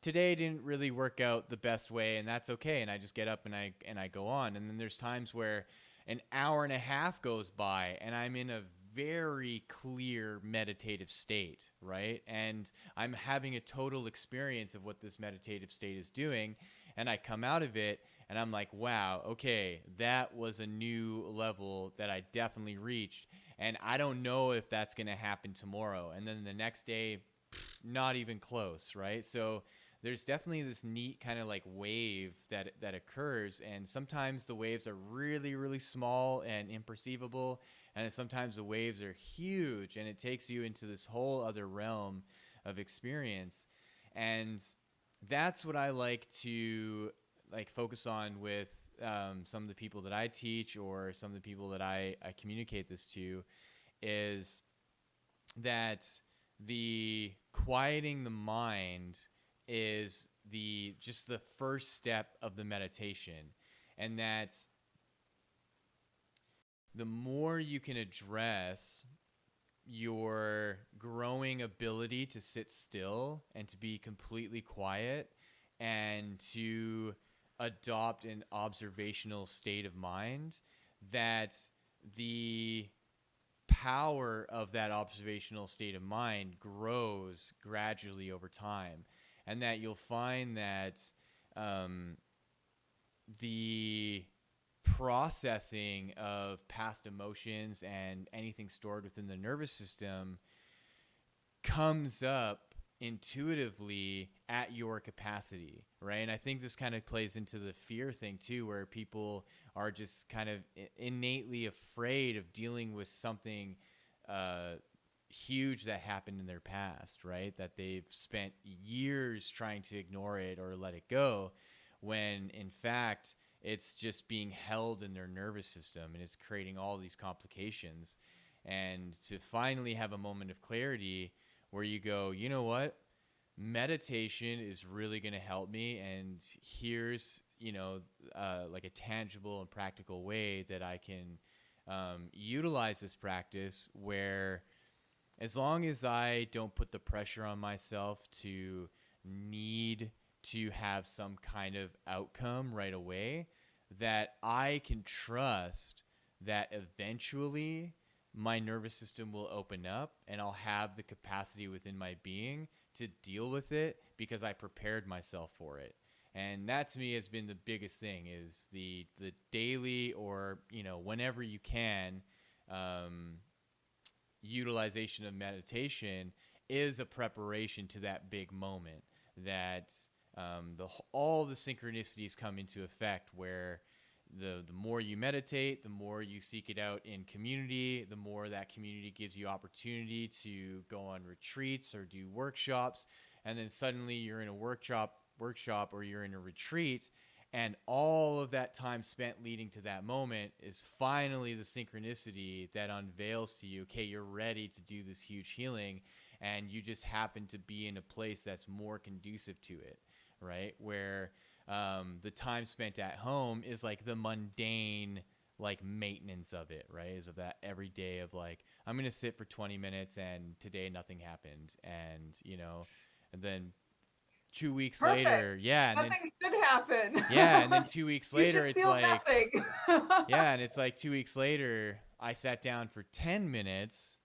today didn't really work out the best way, and that's okay. And I just get up and I go on. And then there's times where an hour and a half goes by and I'm in a very clear meditative state, right? And I'm having a total experience of what this meditative state is doing. And I come out of it and I'm like, wow, okay, that was a new level that I definitely reached. And I don't know if that's going to happen tomorrow. And then the next day, not even close, right? So there's definitely this neat kind of like wave that occurs, and sometimes the waves are really, really small and imperceivable, and sometimes the waves are huge, and it takes you into this whole other realm of experience. And that's what I like to like focus on with some of the people that I teach, or some of the people that I communicate this to, is that the quieting the mind is just the first step of the meditation, and that the more you can address your growing ability to sit still and to be completely quiet and to adopt an observational state of mind, that the power of that observational state of mind grows gradually over time, and that you'll find that the processing of past emotions and anything stored within the nervous system comes up intuitively at your capacity, right? And I think this kind of plays into the fear thing too, where people are just kind of innately afraid of dealing with something huge that happened in their past, right? That they've spent years trying to ignore it or let it go, when in fact it's just being held in their nervous system and it's creating all these complications. And to finally have a moment of clarity where you go, you know what? Meditation is really going to help me, and here's, like a tangible and practical way that I can utilize this practice, where as long as I don't put the pressure on myself to need to have some kind of outcome right away, that I can trust that eventually my nervous system will open up and I'll have the capacity within my being to deal with it because I prepared myself for it. And that to me has been the biggest thing, is the daily, or, whenever you can, utilization of meditation is a preparation to that big moment, that all the synchronicities come into effect, where the more you meditate, the more you seek it out in community, the more that community gives you opportunity to go on retreats or do workshops. And then suddenly you're in a workshop or you're in a retreat, and all of that time spent leading to that moment is finally the synchronicity that unveils to you, okay, you're ready to do this huge healing, and you just happen to be in a place that's more conducive to it, right? Where the time spent at home is like the mundane, like maintenance of it, right? Is of that every day of like, I'm going to sit for 20 minutes and today nothing happened. And, and then 2 weeks Perfect. later, yeah. And nothing should happen. yeah. And then 2 weeks later, it's like, nothing. yeah. And it's like 2 weeks later, I sat down for 10 minutes,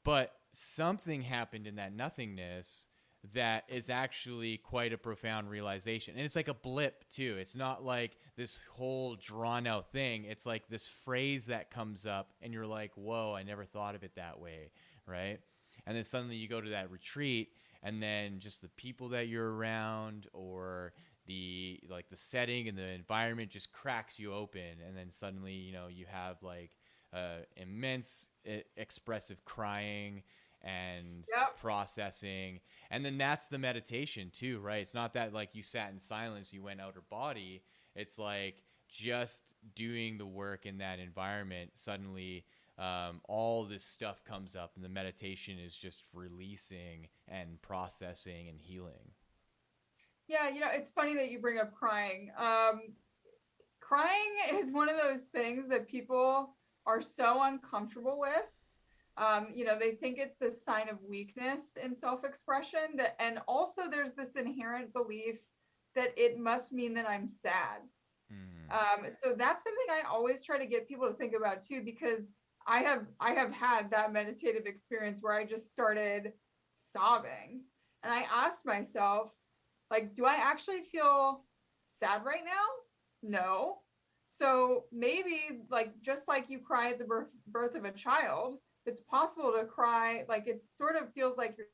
but something happened in that nothingness that is actually quite a profound realization. And it's like a blip too. It's not like this whole drawn out thing. It's like this phrase that comes up and you're like, whoa, I never thought of it that way. Right. And then suddenly you go to that retreat, and then just the people that you're around, or the setting and the environment just cracks you open. And then suddenly, you have like immense expressive crying and processing. And then that's the meditation too, right? It's not that like you sat in silence, you went outer body. It's like just doing the work in that environment. Suddenly all this stuff comes up, and the meditation is just releasing and processing and healing. Yeah, it's funny that you bring up crying. Crying is one of those things that people are so uncomfortable with. They think it's a sign of weakness in self-expression, and also there's this inherent belief that it must mean that I'm sad. So that's something I always try to get people to think about too, because I have had that meditative experience where I just started sobbing, and I asked myself, like, do I actually feel sad right now? No. So maybe, like, just like you cry at the birth of a child, it's possible to cry, like it sort of feels like your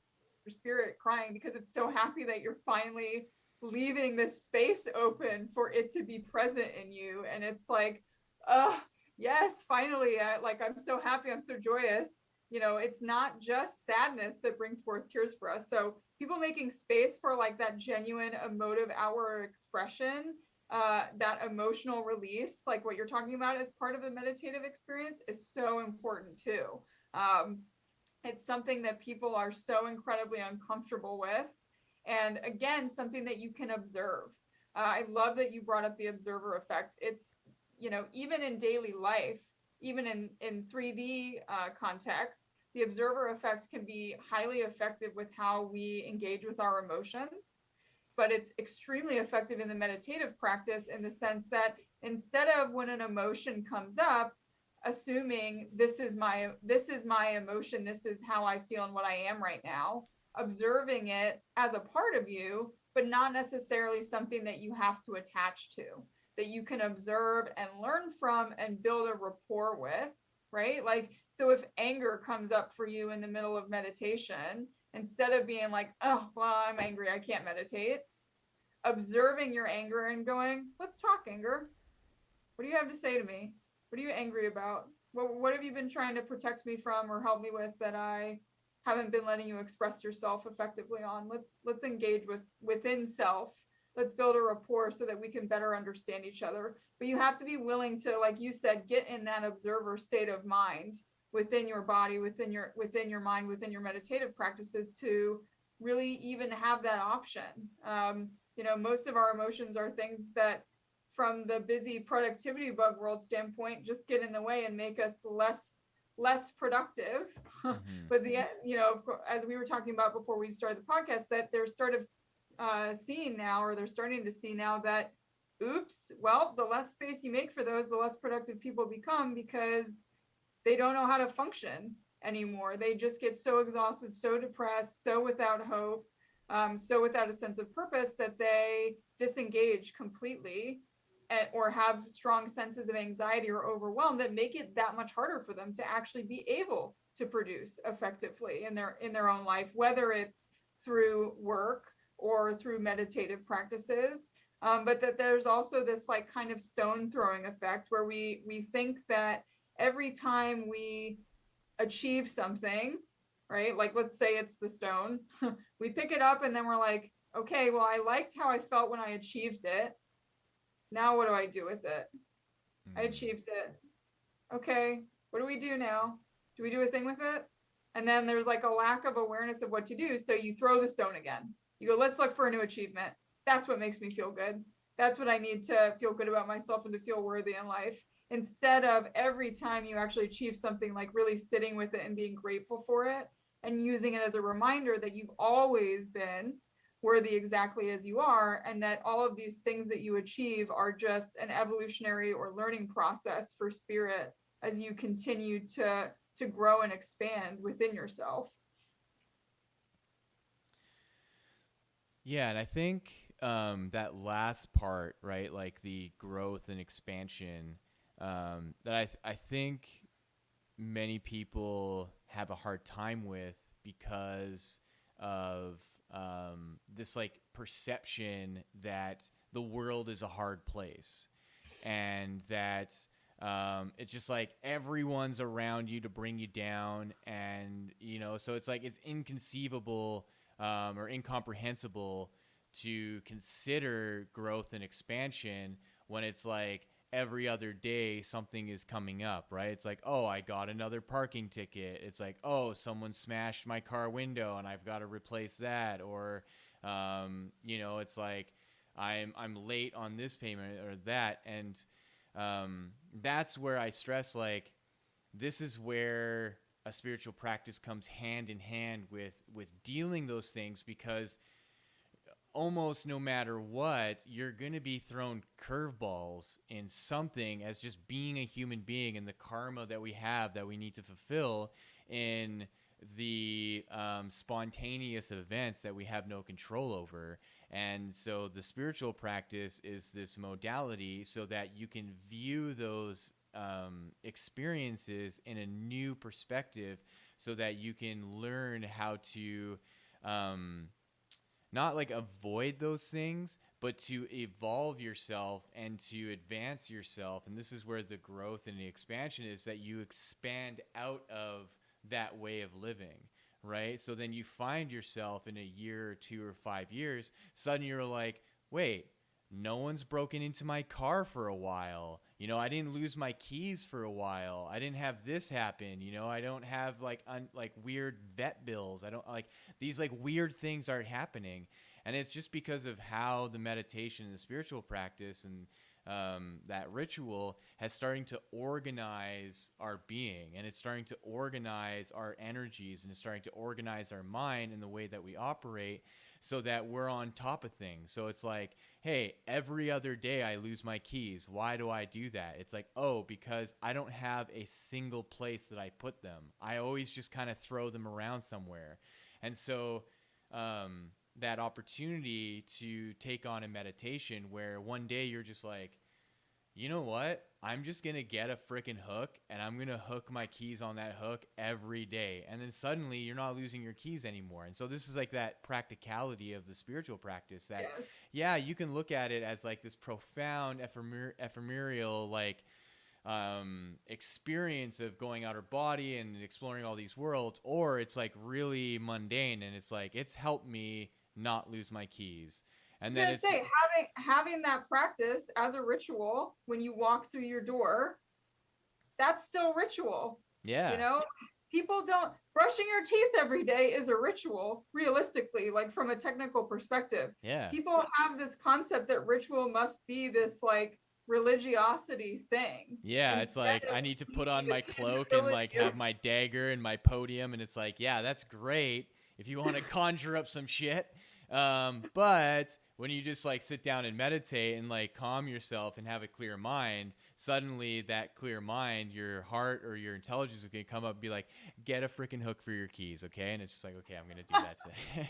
spirit crying because it's so happy that you're finally leaving this space open for it to be present in you. And it's like, yes, finally, I'm so happy, I'm so joyous. It's not just sadness that brings forth tears for us. So people making space for like that genuine emotive outward expression, that emotional release, like what you're talking about as part of the meditative experience, is so important too. It's something that people are so incredibly uncomfortable with. And again, something that you can observe. I love that you brought up the observer effect. It's, even in daily life, even in 3D context, the observer effect can be highly effective with how we engage with our emotions. But it's extremely effective in the meditative practice in the sense that instead of when an emotion comes up, assuming this is my emotion, this is how I feel and what I am right now, observing it as a part of you, but not necessarily something that you have to attach to, that you can observe and learn from and build a rapport with, right? Like, so if anger comes up for you in the middle of meditation, instead of being like, oh, well, I'm angry, I can't meditate, observing your anger and going, let's talk, anger. What do you have to say to me? What are you angry about? What have you been trying to protect me from or help me with that I haven't been letting you express yourself effectively on? Let's engage within self. Let's build a rapport so that we can better understand each other. But you have to be willing to, like you said, get in that observer state of mind within your body, within your mind, within your meditative practices to really even have that option. Most of our emotions are things that, from the busy productivity bug world standpoint, just get in the way and make us less productive. Mm-hmm. But as we were talking about before we started the podcast, that they're starting to see now that, oops, well, the less space you make for those, the less productive people become, because they don't know how to function anymore. They just get so exhausted, so depressed, so without hope, so without a sense of purpose that they disengage completely, or have strong senses of anxiety or overwhelm that make it that much harder for them to actually be able to produce effectively in their own life, whether it's through work or through meditative practices. But that there's also this like kind of stone throwing effect where we think that every time we achieve something, right? Like let's say it's the stone, we pick it up and then we're like, okay, well, I liked how I felt when I achieved it. Now what do I do with it? I achieved it. Okay, what do we do now? Do we do a thing with it? And then there's like a lack of awareness of what to do. So you throw the stone again. You go, let's look for a new achievement. That's what makes me feel good. That's what I need to feel good about myself and to feel worthy in life. Instead of every time you actually achieve something, like really sitting with it and being grateful for it and using it as a reminder that you've always been worthy exactly as you are, and that all of these things that you achieve are just an evolutionary or learning process for spirit as you continue to grow and expand within yourself. Yeah, and I think that last part, right, like the growth and expansion, that I think many people have a hard time with because of this like perception that the world is a hard place, and that it's just like everyone's around you to bring you down, and so it's like it's inconceivable or incomprehensible to consider growth and expansion when it's like every other day something is coming up, right? It's like, oh, I got another parking ticket. It's like, oh, someone smashed my car window and I've got to replace that. Or, it's like I'm late on this payment or that. And that's where I stress, like, this is where a spiritual practice comes hand in hand with dealing those things, because almost no matter what, you're going to be thrown curveballs in something as just being a human being, and the karma that we have that we need to fulfill in the spontaneous events that we have no control over. And so the spiritual practice is this modality so that you can view those experiences in a new perspective, so that you can learn how to not like avoid those things, but to evolve yourself and to advance yourself. And this is where the growth and the expansion is, that you expand out of that way of living, right? So then you find yourself in a year or 2 or 5 years, suddenly you're like, wait, no one's broken into my car for a while. I didn't lose my keys for a while. I didn't have this happen. I don't have like weird vet bills. I don't like these like weird things aren't happening. And it's just because of how the meditation and the spiritual practice and that ritual has starting to organize our being, and it's starting to organize our energies, and it's starting to organize our mind in the way that we operate, so that we're on top of things. So it's like, hey, every other day I lose my keys. Why do I do that? It's like, oh, because I don't have a single place that I put them. I always just kind of throw them around somewhere. And so that opportunity to take on a meditation where one day you're just like, you know what? I'm just going to get a freaking hook, and I'm going to hook my keys on that hook every day. And then suddenly you're not losing your keys anymore. And so this is like that practicality of the spiritual practice that, Yes. yeah, you can look at it as like this profound ephemeral, like experience of going out our body and exploring all these worlds, or it's like really mundane, and it's like, it's helped me not lose my keys. And then it's having that practice as a ritual when you walk through your door, that's still ritual. yeah. People don't, brushing your teeth every day is a ritual, realistically, like from a technical perspective. Yeah. People have this concept that ritual must be this like religiosity thing. Yeah, it's like I need to put on my cloak and like have my dagger and my podium, and it's like, yeah, that's great if you want to conjure up some shit. But when you just like sit down and meditate and like calm yourself and have a clear mind, suddenly that clear mind, your heart or your intelligence is going to come up and be like, get a freaking hook for your keys. Okay. And it's just like, okay, I'm going to do that today.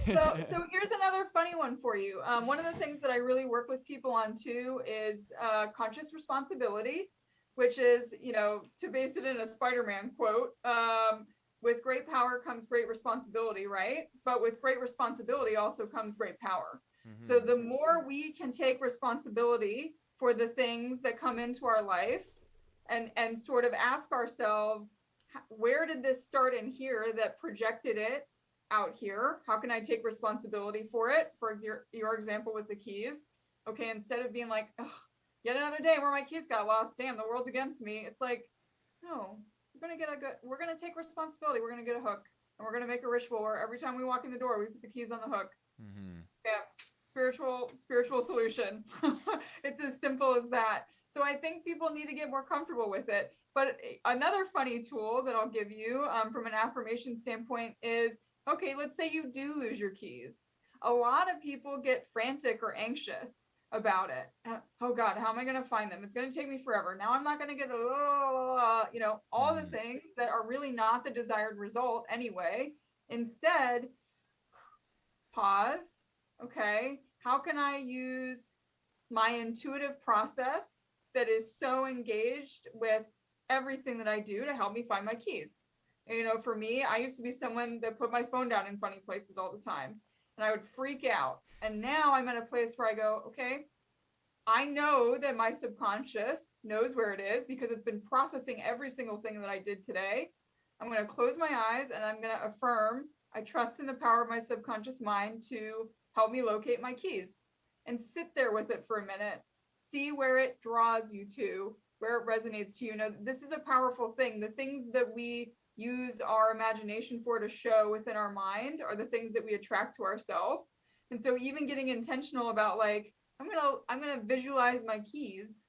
So here's another funny one for you. One of the things that I really work with people on too is conscious responsibility, which is, to base it in a Spider-Man quote, with great power comes great responsibility, right? But with great responsibility also comes great power. So the more we can take responsibility for the things that come into our life and sort of ask ourselves, where did this start in here that projected it out here? How can I take responsibility for it? For your example with the keys. Okay, instead of being like, yet another day where my keys got lost, damn, the world's against me. It's like, no, we're gonna take responsibility. We're gonna get a hook, and we're gonna make a ritual where every time we walk in the door, we put the keys on the hook. Yeah, spiritual solution. It's as simple as that. So I think people need to get more comfortable with it. But another funny tool that I'll give you from an affirmation standpoint is, okay, let's say you do lose your keys. A lot of people get frantic or anxious about it. Oh God, how am I going to find them? It's going to take me forever. Now I'm not going to get, all the things that are really not the desired result anyway. Instead, pause. Okay, how can I use my intuitive process that is so engaged with everything that I do to help me find my keys? And, for me, I used to be someone that put my phone down in funny places all the time, and I would freak out. And now I'm at a place where I go, okay, I know that my subconscious knows where it is because it's been processing every single thing that I did today. I'm going to close my eyes and I'm going to affirm I trust in the power of my subconscious mind to help me locate my keys, and sit there with it for a minute. See where it draws you to, where it resonates to you. This is a powerful thing. The things that we use our imagination for to show within our mind are the things that we attract to ourselves. And so even getting intentional about like, I'm gonna visualize my keys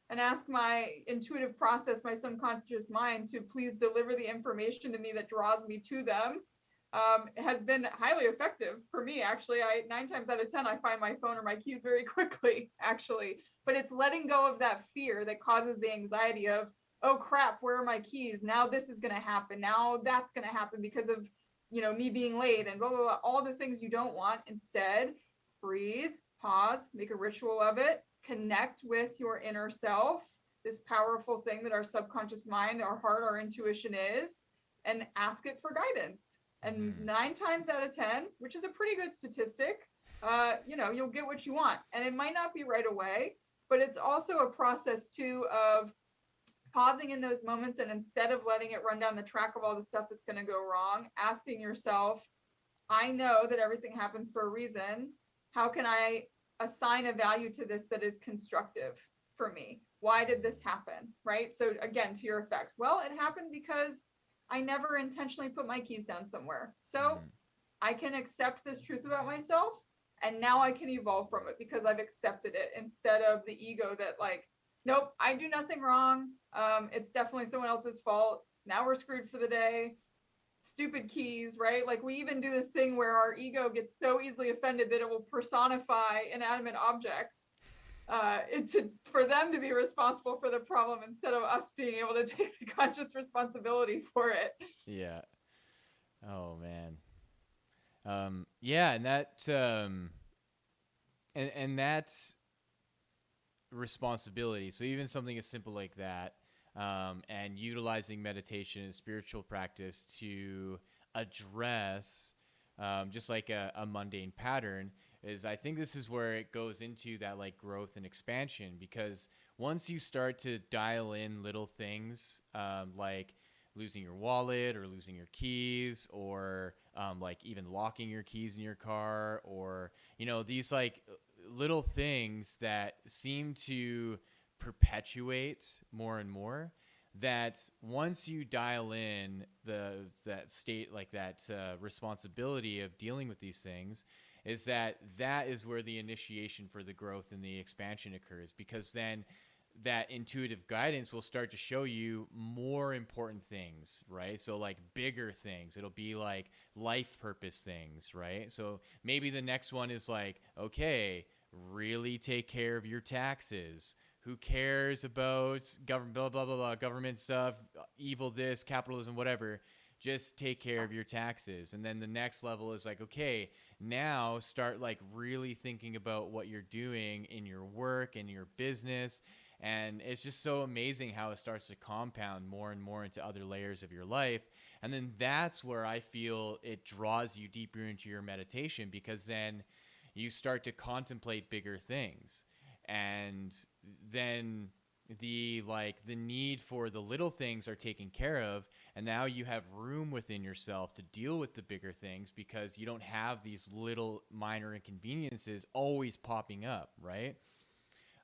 and ask my intuitive process, my subconscious mind, to please deliver the information to me that draws me to them. Has been highly effective for me, actually. 9 times out of 10, I find my phone or my keys very quickly, actually. But it's letting go of that fear that causes the anxiety of, oh crap, where are my keys? Now this is going to happen. Now that's going to happen because of, me being late and blah, blah, blah, all the things you don't want. Instead, breathe, pause, make a ritual of it, connect with your inner self, this powerful thing that our subconscious mind, our heart, our intuition is, and ask it for guidance. And 9 times out of 10, which is a pretty good statistic, you'll get what you want. And it might not be right away, but it's also a process too of pausing in those moments, and instead of letting it run down the track of all the stuff that's going to go wrong, asking yourself, I know that everything happens for a reason. How can I assign a value to this that is constructive for me? Why did this happen? Right? So again, to your effect, well, it happened because I never intentionally put my keys down somewhere. So I can accept this truth about myself, and now I can evolve from it because I've accepted it, instead of the ego that like, nope, I do nothing wrong. It's definitely someone else's fault. Now we're screwed for the day. Stupid keys, right? Like we even do this thing where our ego gets so easily offended that it will personify inanimate objects. For them to be responsible for the problem instead of us being able to take the conscious responsibility for it. Yeah. Oh man. Yeah, and that and that's responsibility. So even something as simple like that, and utilizing meditation and spiritual practice to address just like a mundane pattern, is I think this is where it goes into that like growth and expansion, because once you start to dial in little things like losing your wallet or losing your keys, or like even locking your keys in your car, or these like little things that seem to perpetuate more and more, that once you dial in that state, like that responsibility of dealing with these things, is that is where the initiation for the growth and the expansion occurs, because then that intuitive guidance will start to show you more important things, right? So like bigger things, it'll be like life purpose things, right? So maybe the next one is like, okay, really take care of your taxes. Who cares about government, blah, blah, blah, blah, government stuff, evil this, capitalism, whatever. Just take care of your taxes. And then the next level is like, okay, now start like really thinking about what you're doing in your work and your business. And it's just so amazing how it starts to compound more and more into other layers of your life. And then that's where I feel it draws you deeper into your meditation, because then you start to contemplate bigger things. And then the need for the little things are taken care of, and now you have room within yourself to deal with the bigger things because you don't have these little minor inconveniences always popping up, right?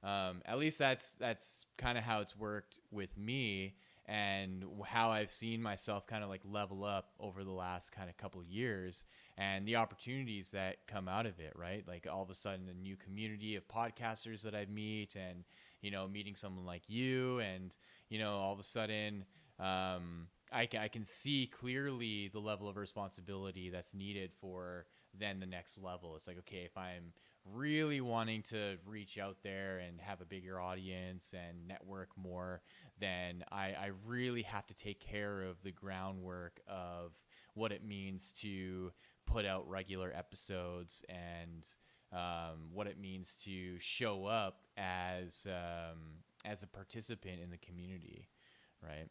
At least that's kind of how it's worked with me, and how I've seen myself kind of like level up over the last kind of couple years, and the opportunities that come out of it, right? Like all of a sudden a new community of podcasters that I meet, and, you know, meeting someone like you, and, you know, all of a sudden I can see clearly the level of responsibility that's needed for then the next level. It's like, okay, if I'm really wanting to reach out there and have a bigger audience and network more, then I really have to take care of the groundwork of what it means to put out regular episodes, and what it means to show up as a participant in the community, right?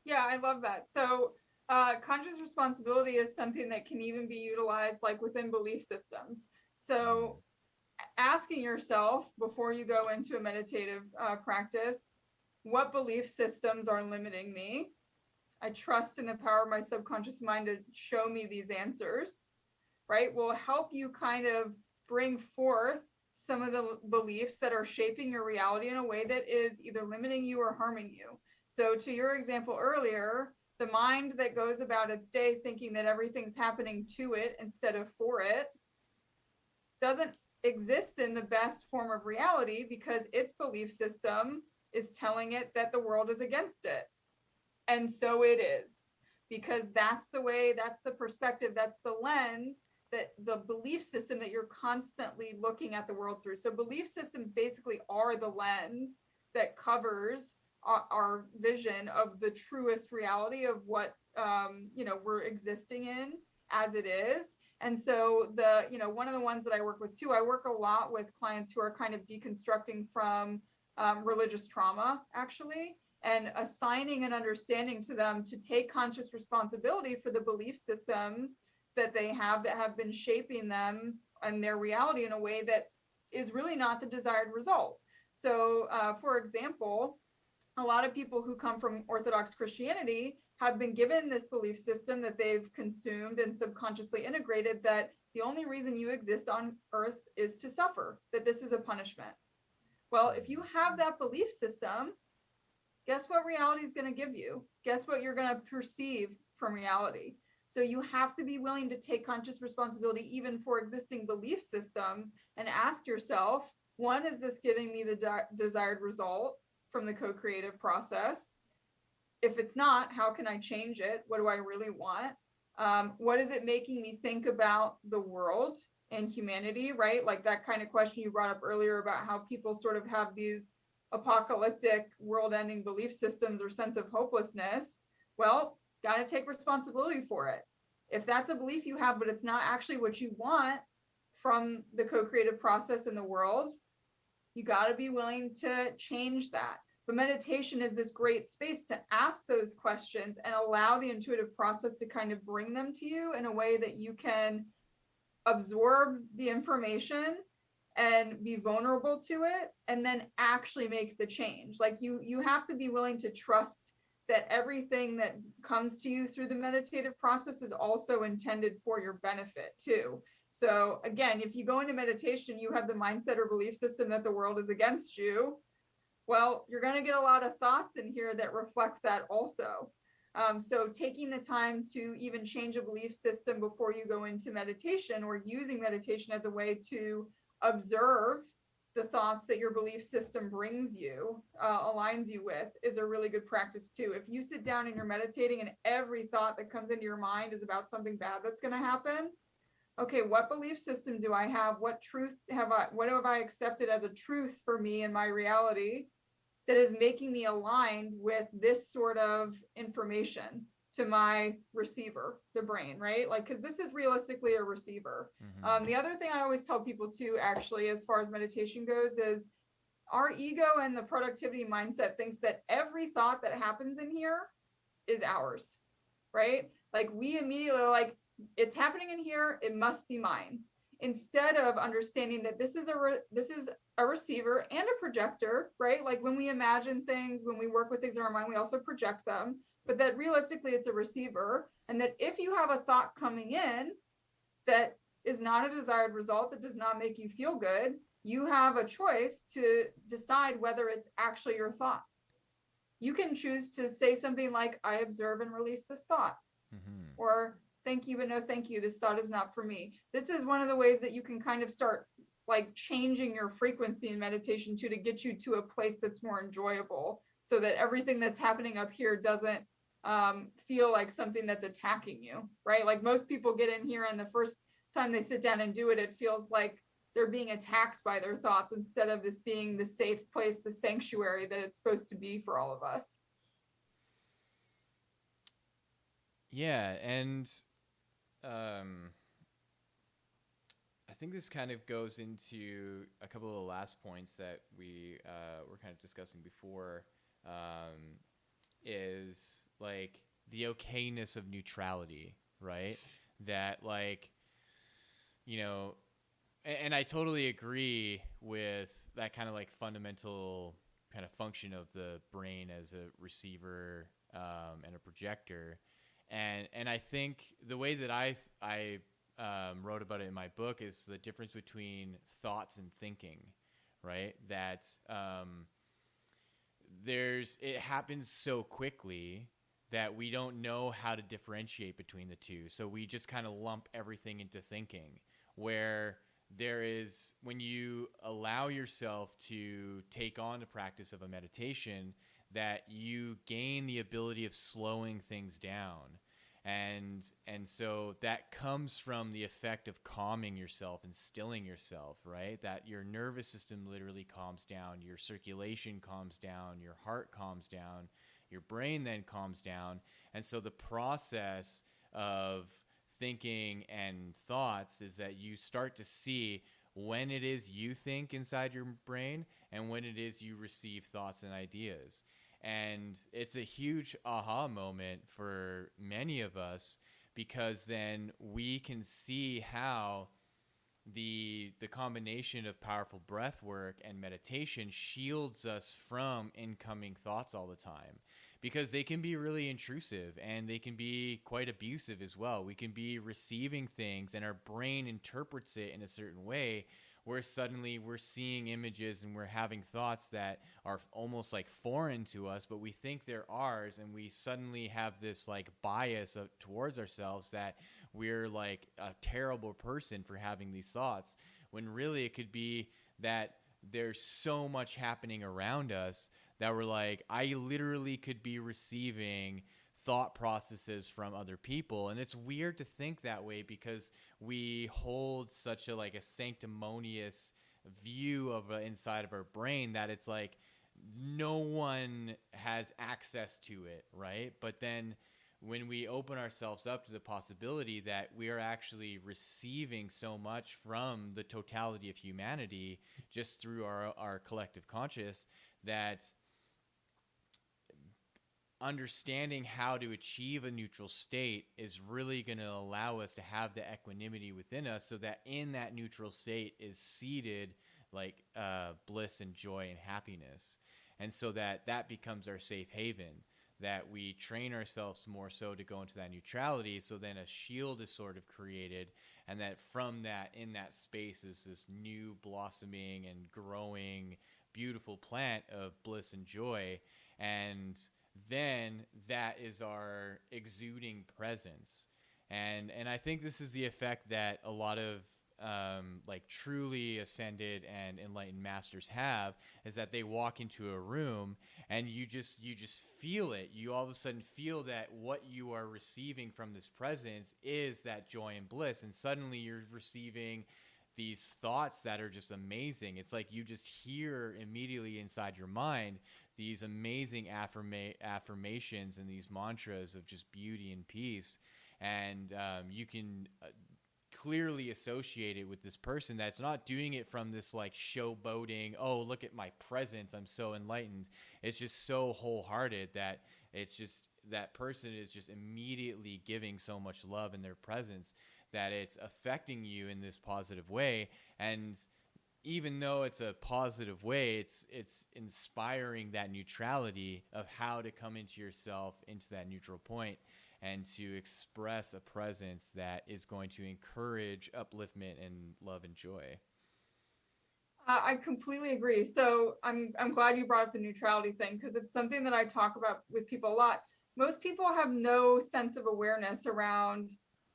Yeah, I love that. So conscious responsibility is something that can even be utilized like within belief systems. So asking yourself before you go into a meditative practice, what belief systems are limiting me? I trust in the power of my subconscious mind to show me these answers, right? Will help you kind of bring forth some of the beliefs that are shaping your reality in a way that is either limiting you or harming you. So to your example earlier, the mind that goes about its day thinking that everything's happening to it instead of for it doesn't exist in the best form of reality, because its belief system is telling it that the world is against it. And so it is, because that's the way, that's the perspective, that's the lens, that the belief system that you're constantly looking at the world through. So belief systems basically are the lens that covers our vision of the truest reality of what we're existing in as it is. And so one of the ones that I work with too, I work a lot with clients who are kind of deconstructing from religious trauma, actually, and assigning an understanding to them to take conscious responsibility for the belief systems that they have that have been shaping them and their reality in a way that is really not the desired result. So, for example, a lot of people who come from Orthodox Christianity have been given this belief system that they've consumed and subconsciously integrated, that the only reason you exist on earth is to suffer, that this is a punishment. Well, if you have that belief system, guess what reality is going to give you? Guess what you're going to perceive from reality? So you have to be willing to take conscious responsibility even for existing belief systems and ask yourself, one, is this giving me the desired result from the co-creative process? If it's not, how can I change it? What do I really want? What is it making me think about the world and humanity, right? Like that kind of question you brought up earlier about how people sort of have these apocalyptic world-ending belief systems or sense of hopelessness. Well, got to take responsibility for it. If that's a belief you have, but it's not actually what you want from the co-creative process in the world, you got to be willing to change that. But meditation is this great space to ask those questions and allow the intuitive process to kind of bring them to you in a way that you can absorb the information and be vulnerable to it, and then actually make the change. Like you have to be willing to trust that everything that comes to you through the meditative process is also intended for your benefit too. So again, if you go into meditation, you have the mindset or belief system that the world is against you, well, you're going to get a lot of thoughts in here that reflect that also. So taking the time to even change a belief system before you go into meditation, or using meditation as a way to observe the thoughts that your belief system brings you, aligns you with, is a really good practice too. If you sit down and you're meditating and every thought that comes into your mind is about something bad that's going to happen, okay, what belief system do I have? What have I accepted as a truth for me and my reality that is making me aligned with this sort of information to my receiver, the brain, right? Like, because this is realistically a receiver. Mm-hmm. The other thing I always tell people too, actually, as far as meditation goes, is our ego and the productivity mindset thinks that every thought that happens in here is ours, right? Like we immediately are like, it's happening in here, it must be mine. instead of understanding that this is a receiver and a projector, right? Like when we imagine things, when we work with things in our mind, we also project them, but that realistically it's a receiver. And that if you have a thought coming in that is not a desired result, that does not make you feel good, you have a choice to decide whether it's actually your thought. You can choose to say something like, I observe and release this thought. Mm-hmm. Or thank you, but no thank you. This thought is not for me. This is one of the ways that you can kind of start like changing your frequency in meditation too, to get you to a place that's more enjoyable, so that everything that's happening up here doesn't feel like something that's attacking you, right? Like most people get in here and the first time they sit down and do it, it feels like they're being attacked by their thoughts, instead of this being the safe place, the sanctuary that it's supposed to be for all of us. Yeah, and I think this kind of goes into a couple of the last points that we were kind of discussing before, is like the okayness of neutrality, right? That like, you know, and I totally agree with that kind of like fundamental kind of function of the brain as a receiver and a projector. And I think the way that I wrote about it in my book is the difference between thoughts and thinking, right? That it happens so quickly that we don't know how to differentiate between the two. So we just kind of lump everything into thinking, where when you allow yourself to take on the practice of a meditation, that you gain the ability of slowing things down. And so that comes from the effect of calming yourself and stilling yourself, right? That your nervous system literally calms down, your circulation calms down, your heart calms down, your brain then calms down. And so the process of thinking and thoughts is that you start to see when it is you think inside your brain and when it is you receive thoughts and ideas. And it's a huge aha moment for many of us, because then we can see how the combination of powerful breath work and meditation shields us from incoming thoughts all the time, because they can be really intrusive and they can be quite abusive as well. We can be receiving things and our brain interprets it in a certain way, where suddenly we're seeing images and we're having thoughts that are almost like foreign to us, but we think they're ours, and we suddenly have this like bias towards ourselves that we're like a terrible person for having these thoughts, when really it could be that there's so much happening around us that we're like, I literally could be receiving thought processes from other people. And it's weird to think that way, because we hold such a like a sanctimonious view of inside of our brain that it's like no one has access to it, right? But then when we open ourselves up to the possibility that we are actually receiving so much from the totality of humanity just through our collective conscious, that understanding how to achieve a neutral state is really going to allow us to have the equanimity within us, so that in that neutral state is seated like bliss and joy and happiness. And so that becomes our safe haven, that we train ourselves more so to go into that neutrality, so then a shield is sort of created, and that from that, in that space, is this new blossoming and growing beautiful plant of bliss and joy. And then that is our exuding presence. And I think this is the effect that a lot of like truly ascended and enlightened masters have, is that they walk into a room and you just feel it. You all of a sudden feel that what you are receiving from this presence is that joy and bliss, and suddenly you're receiving these thoughts that are just amazing. It's like you just hear immediately inside your mind these amazing affirmations and these mantras of just beauty and peace. And you can clearly associate it with this person that's not doing it from this like showboating, oh, look at my presence, I'm so enlightened. It's just so wholehearted that it's just that person is just immediately giving so much love in their presence, that it's affecting you in this positive way. And even though it's a positive way, it's inspiring that neutrality of how to come into yourself, into that neutral point, and to express a presence that is going to encourage upliftment and love and joy. I completely agree. So I'm glad you brought up the neutrality thing, because it's something that I talk about with people a lot. Most people have no sense of awareness around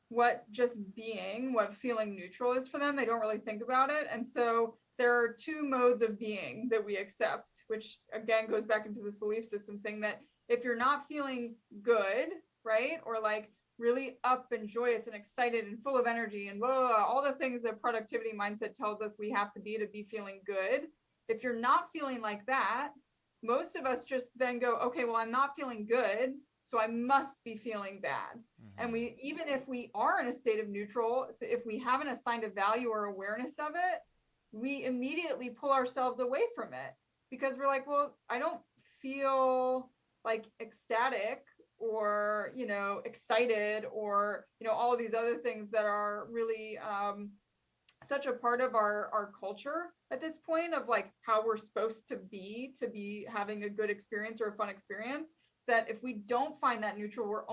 what just being, what feeling neutral is for them. They don't really think about it. And so there are two modes of being that we accept, which again goes back into this belief system thing, that if you're not feeling good, right, or like really up and joyous and excited and full of energy and blah, blah, blah, all the things that productivity mindset tells us we have to be feeling good. If you're not feeling like that, most of us just then go, okay, well, I'm not feeling good, so I must be feeling bad. Mm-hmm. And we, even if we are in a state of neutral, so if we haven't assigned a value or awareness of it, we immediately pull ourselves away from it, because we're like, well, I don't feel like ecstatic or, you know, excited, or, you know, all of these other things that are really such a part of our culture at this point, of like how we're supposed to be having a good experience or a fun experience, that if we don't find that neutral, we're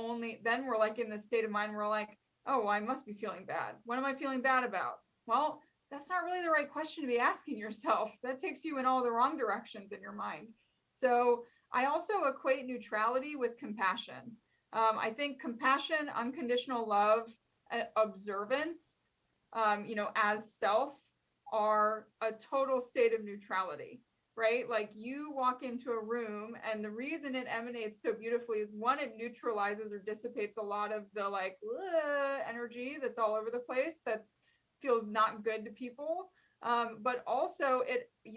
like in this state of mind, we're like, oh, I must be feeling bad. What am I feeling bad about? Well, that's not really the right question to be asking yourself. That takes you in all the wrong directions in your mind. So I also equate neutrality with compassion. I think compassion, unconditional love, observance, you know, as self, are a total state of neutrality, right? Like you walk into a room, and the reason it emanates so beautifully is, one, it neutralizes or dissipates a lot of the like energy that's all over the place, that's feels not good to people. But also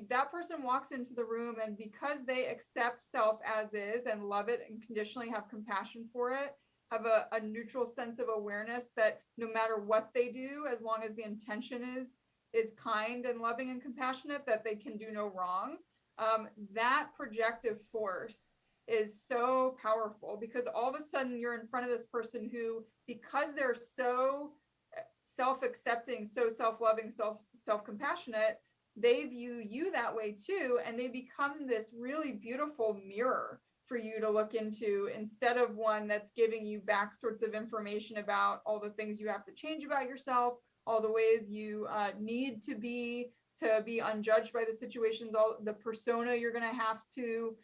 that person walks into the room, and because they accept self as is and love it and conditionally have compassion for it, have a neutral sense of awareness that no matter what they do, as long as the intention is kind and loving and compassionate, that they can do no wrong. That projective force is so powerful, because all of a sudden you're in front of this person who, because they're so self-accepting, so self-loving, self-compassionate, they view you that way too, and they become this really beautiful mirror for you to look into, instead of one that's giving you back sorts of information about all the things you have to change about yourself, all the ways you need to be unjudged by the situations, all the persona you're going to have to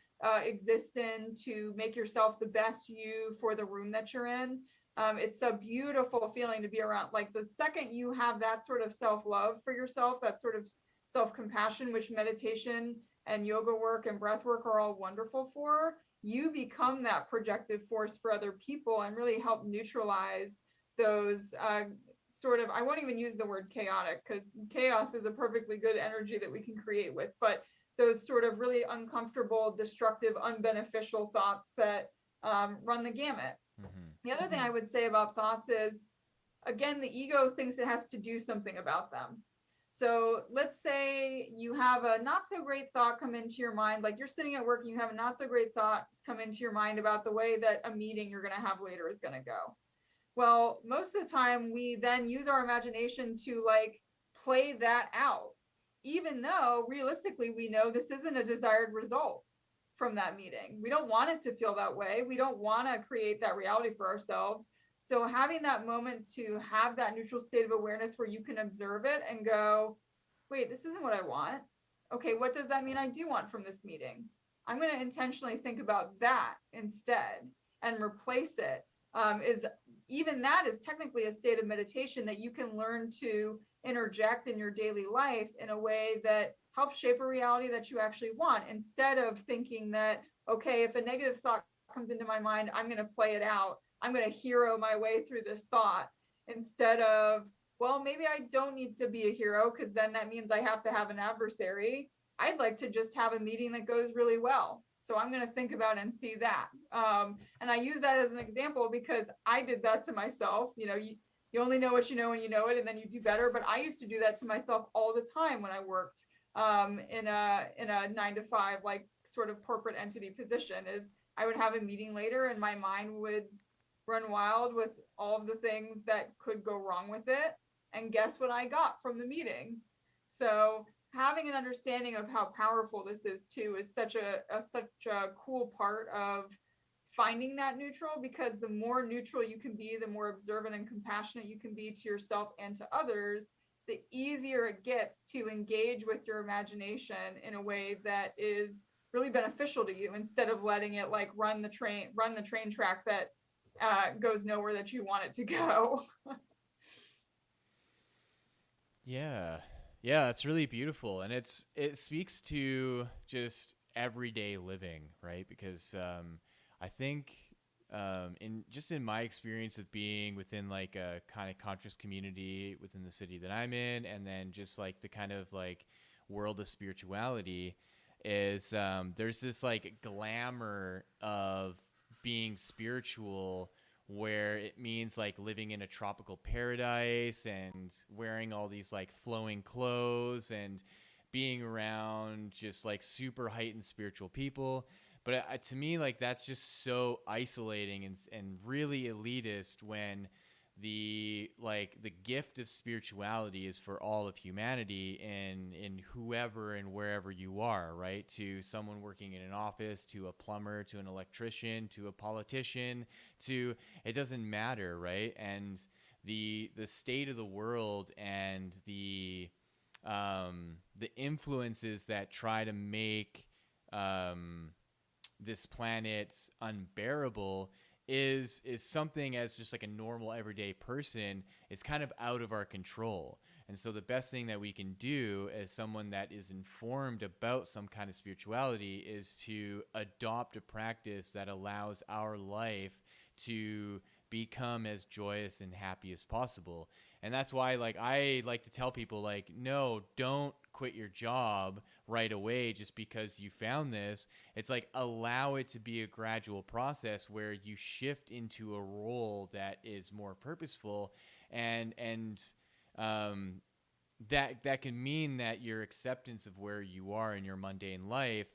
exist in to make yourself the best you for the room that you're in. It's a beautiful feeling to be around. Like the second you have that sort of self-love for yourself, that sort of self-compassion, which meditation and yoga work and breath work are all wonderful for, you become that projective force for other people and really help neutralize those sort of, I won't even use the word chaotic, because chaos is a perfectly good energy that we can create with, but those sort of really uncomfortable, destructive, unbeneficial thoughts that run the gamut. Mm-hmm. The other thing I would say about thoughts is, again, the ego thinks it has to do something about them. So let's say you have a not so great thought come into your mind, like you're sitting at work and you have a not so great thought come into your mind about the way that a meeting you're going to have later is going to go. Well, most of the time we then use our imagination to like play that out, even though realistically we know this isn't a desired result from that meeting. We don't want it to feel that way. We don't want to create that reality for ourselves. So having that moment to have that neutral state of awareness where you can observe it and go, wait, this isn't what I want. Okay, what does that mean I do want from this meeting? I'm going to intentionally think about that instead and replace it. Even that is technically a state of meditation that you can learn to interject in your daily life in a way that helps shape a reality that you actually want, instead of thinking that, okay, if a negative thought comes into my mind, I'm going to play it out. I'm going to hero my way through this thought, instead of, well, maybe I don't need to be a hero, because then that means I have to have an adversary. I'd like to just have a meeting that goes really well. So I'm going to think about and see that. And I use that as an example because I did that to myself. You know, you only know what you know when you know it, and then you do better. But I used to do that to myself all the time when I worked in a 9-to-5, like sort of corporate entity position. Is I would have a meeting later and my mind would run wild with all of the things that could go wrong with it. And guess what I got from the meeting? So having an understanding of how powerful this is too is such a cool part of finding that neutral, because the more neutral you can be, the more observant and compassionate you can be to yourself and to others, the easier it gets to engage with your imagination in a way that is really beneficial to you, instead of letting it like run the train track that goes nowhere that you want it to go. Yeah. Yeah, it's really beautiful, and it speaks to just everyday living, right? Because I think in my experience of being within like a kind of conscious community within the city that I'm in, and then just like the kind of like world of spirituality, is there's this like glamour of being spiritual, where it means like living in a tropical paradise and wearing all these like flowing clothes and being around just like super heightened spiritual people. But to me, like that's just so isolating and really elitist, when the gift of spirituality is for all of humanity, in whoever and wherever you are, right? To someone working in an office, to a plumber, to an electrician, to a politician, to, it doesn't matter, right? And the state of the world and the influences that try to make this planet unbearable is something, as just like a normal everyday person, is kind of out of our control. And so the best thing that we can do as someone that is informed about some kind of spirituality is to adopt a practice that allows our life to become as joyous and happy as possible. And that's why like I like to tell people, like, no, don't quit your job right away just because you found this. It's like, allow it to be a gradual process where you shift into a role that is more purposeful, and that can mean that your acceptance of where you are in your mundane life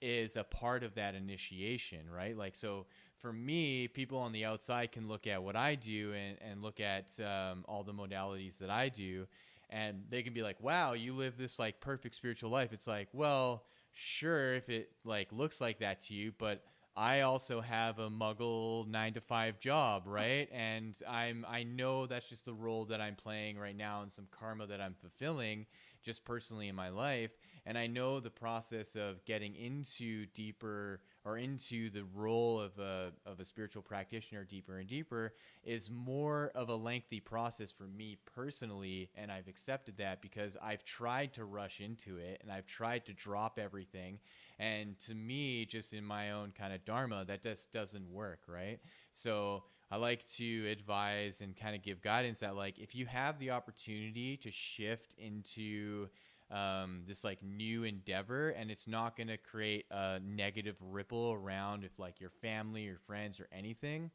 is a part of that initiation, right? Like, so for me, people on the outside can look at what I do and look at all the modalities that I do, and they can be like, wow, you live this like perfect spiritual life. It's like, well, sure, if it like looks like that to you, but I also have a muggle 9-to-5 job, right? And I know that's just the role that I'm playing right now, and some karma that I'm fulfilling just personally in my life. And I know the process of getting into deeper, or into the role of a spiritual practitioner deeper and deeper, is more of a lengthy process for me personally. And I've accepted that because I've tried to rush into it, and I've tried to drop everything. And to me, just in my own kind of dharma, that just doesn't work, right? So I like to advise and kind of give guidance that, like, if you have the opportunity to shift into this like new endeavor, and it's not going to create a negative ripple around if like your family or friends or anything,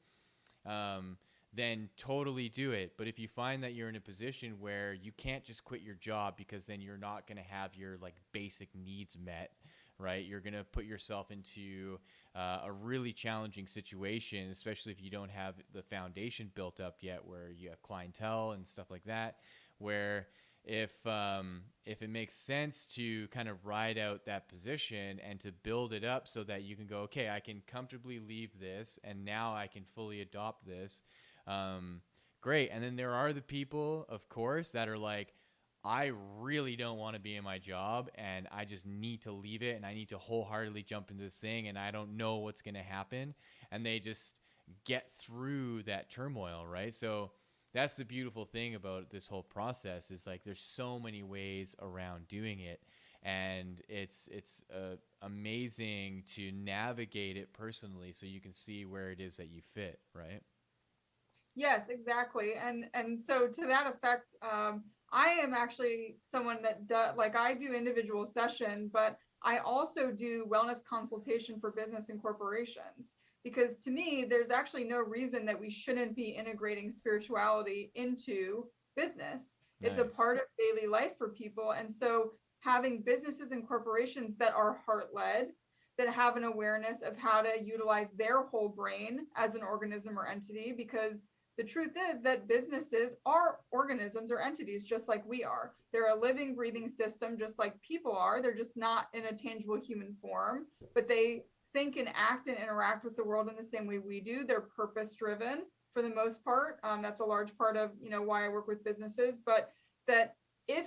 then totally do it. But if you find that you're in a position where you can't just quit your job, because then you're not going to have your like basic needs met, right? You're going to put yourself into a really challenging situation, especially if you don't have the foundation built up yet, where you have clientele and stuff like that, where if it makes sense to kind of ride out that position and to build it up so that you can go, okay, I can comfortably leave this, and now I can fully adopt this. Great. And then there are the people, of course, that are like, I really don't want to be in my job, and I just need to leave it, and I need to wholeheartedly jump into this thing, and I don't know what's going to happen. And they just get through that turmoil, right? So that's the beautiful thing about this whole process, is like there's so many ways around doing it, and it's amazing to navigate it personally so you can see where it is that you fit, right? Yes, exactly. And so to that effect, I am actually someone that does, like, I do individual session, but I also do wellness consultation for business and corporations, because to me, there's actually no reason that we shouldn't be integrating spirituality into business. It's a Nice. part of daily life for people. And so having businesses and corporations that are heart led, that have an awareness of how to utilize their whole brain as an organism or entity, because the truth is that businesses are organisms or entities just like we are. They're a living, breathing system just like people are. They're just not in a tangible human form, but they think and act and interact with the world in the same way we do. They're purpose driven for the most part. That's a large part of, why I work with businesses. But that's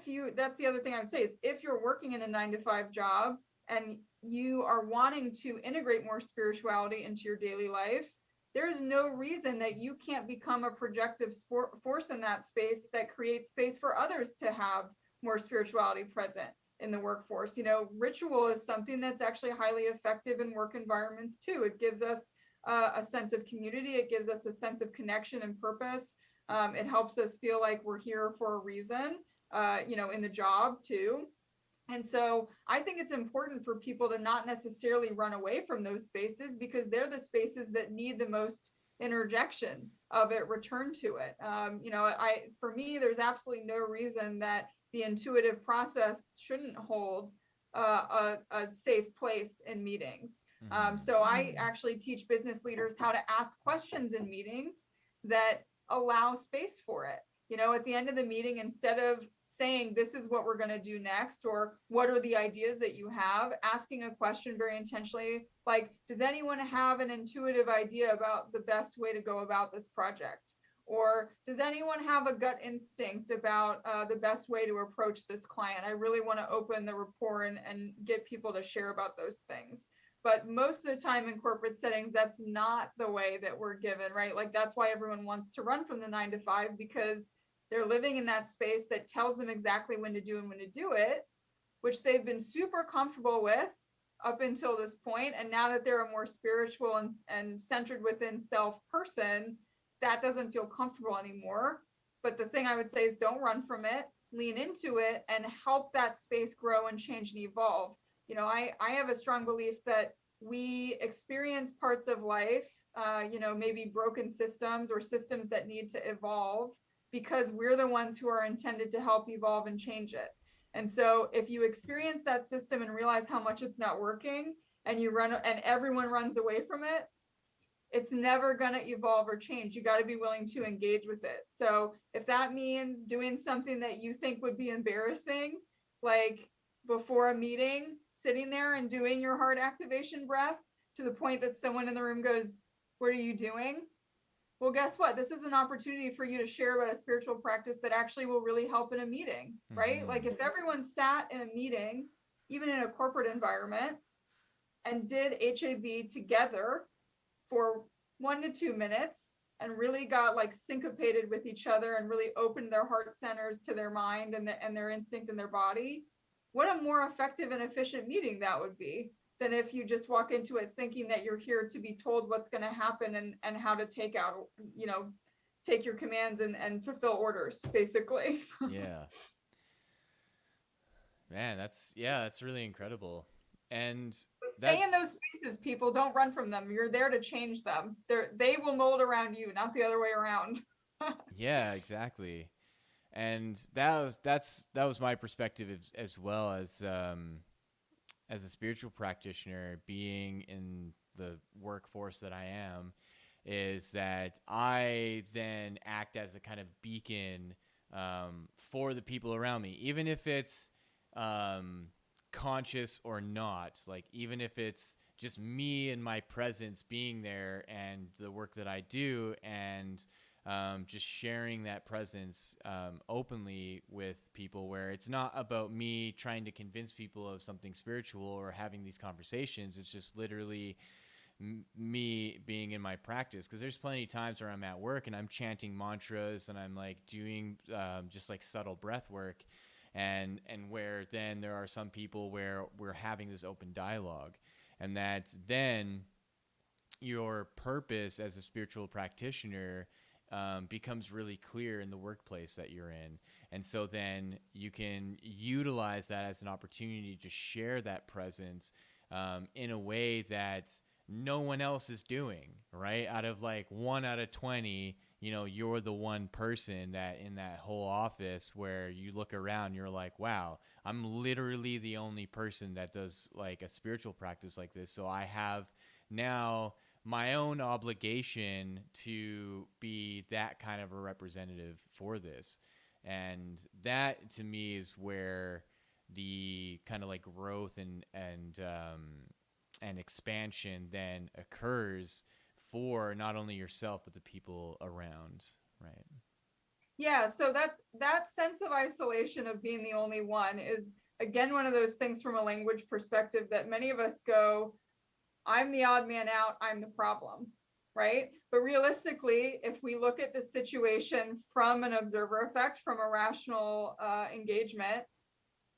the other thing I would say is, if you're working in a 9 to 5 job and you are wanting to integrate more spirituality into your daily life, there is no reason that you can't become a projective force in that space that creates space for others to have more spirituality present in the workforce. Ritual is something that's actually highly effective in work environments too. It gives us a sense of community. It gives us a sense of connection and purpose. It helps us feel like we're here for a reason, in the job too. And so I think it's important for people to not necessarily run away from those spaces, because they're the spaces that need the most interjection of it, return to it. For me, there's absolutely no reason that the intuitive process shouldn't hold a safe place in meetings. So I actually teach business leaders how to ask questions in meetings that allow space for it. At the end of the meeting, instead of saying, this is what we're going to do next, or what are the ideas that you have, asking a question very intentionally, like, does anyone have an intuitive idea about the best way to go about this project? Or does anyone have a gut instinct about the best way to approach this client? I really want to open the rapport and get people to share about those things. But most of the time in corporate settings, that's not the way that we're given, right? Like, that's why everyone wants to run from the 9 to 5, because they're living in that space that tells them exactly when to do and when to do it, which they've been super comfortable with up until this point. And now that they're a more spiritual and centered within self person, that doesn't feel comfortable anymore. But the thing I would say is, don't run from it, lean into it, and help that space grow and change and evolve. I have a strong belief that we experience parts of life, maybe broken systems or systems that need to evolve, because we're the ones who are intended to help evolve and change it. And so if you experience that system and realize how much it's not working, and you run and everyone runs away from it, it's never going to evolve or change. You got to be willing to engage with it. So if that means doing something that you think would be embarrassing, like before a meeting, sitting there and doing your heart activation breath to the point that someone in the room goes, "What are you doing?" Well, guess what? This is an opportunity for you to share about a spiritual practice that actually will really help in a meeting, right? Mm-hmm. Like, if everyone sat in a meeting, even in a corporate environment, and did HAB together for 1 to 2 minutes and really got like syncopated with each other and really opened their heart centers to their mind and their instinct in their body, what a more effective and efficient meeting that would be than if you just walk into it thinking that you're here to be told what's going to happen and how to take your commands and fulfill orders, basically. Yeah. Man, that's really incredible. And Stay in those spaces, people. Don't run from them. You're there to change them. They will mold around you, not the other way around. Yeah, exactly. And that was my perspective as well, as a spiritual practitioner, being in the workforce that I am, is that I then act as a kind of beacon for the people around me, even if it's conscious or not. Like, even if it's just me and my presence being there and the work that I do, and just sharing that presence openly with people, where it's not about me trying to convince people of something spiritual or having these conversations. It's just literally me being in my practice, because there's plenty of times where I'm at work and I'm chanting mantras and I'm like doing just like subtle breath work, and where then there are some people where we're having this open dialogue, and that then your purpose as a spiritual practitioner becomes really clear in the workplace that you're in. And so then you can utilize that as an opportunity to share that presence in a way that no one else is doing, right? Out of like 1 out of 20, you know, you're the one person that in that whole office where you look around, you're like, wow, I'm literally the only person that does like a spiritual practice like this. So I have now my own obligation to be that kind of a representative for this. And that to me is where the kind of like growth and expansion then occurs for not only yourself but the people around, right? Yeah, so that sense of isolation of being the only one is again one of those things from a language perspective that many of us go, I'm the odd man out, I'm the problem, right? But realistically, if we look at the situation from an observer effect, from a rational engagement,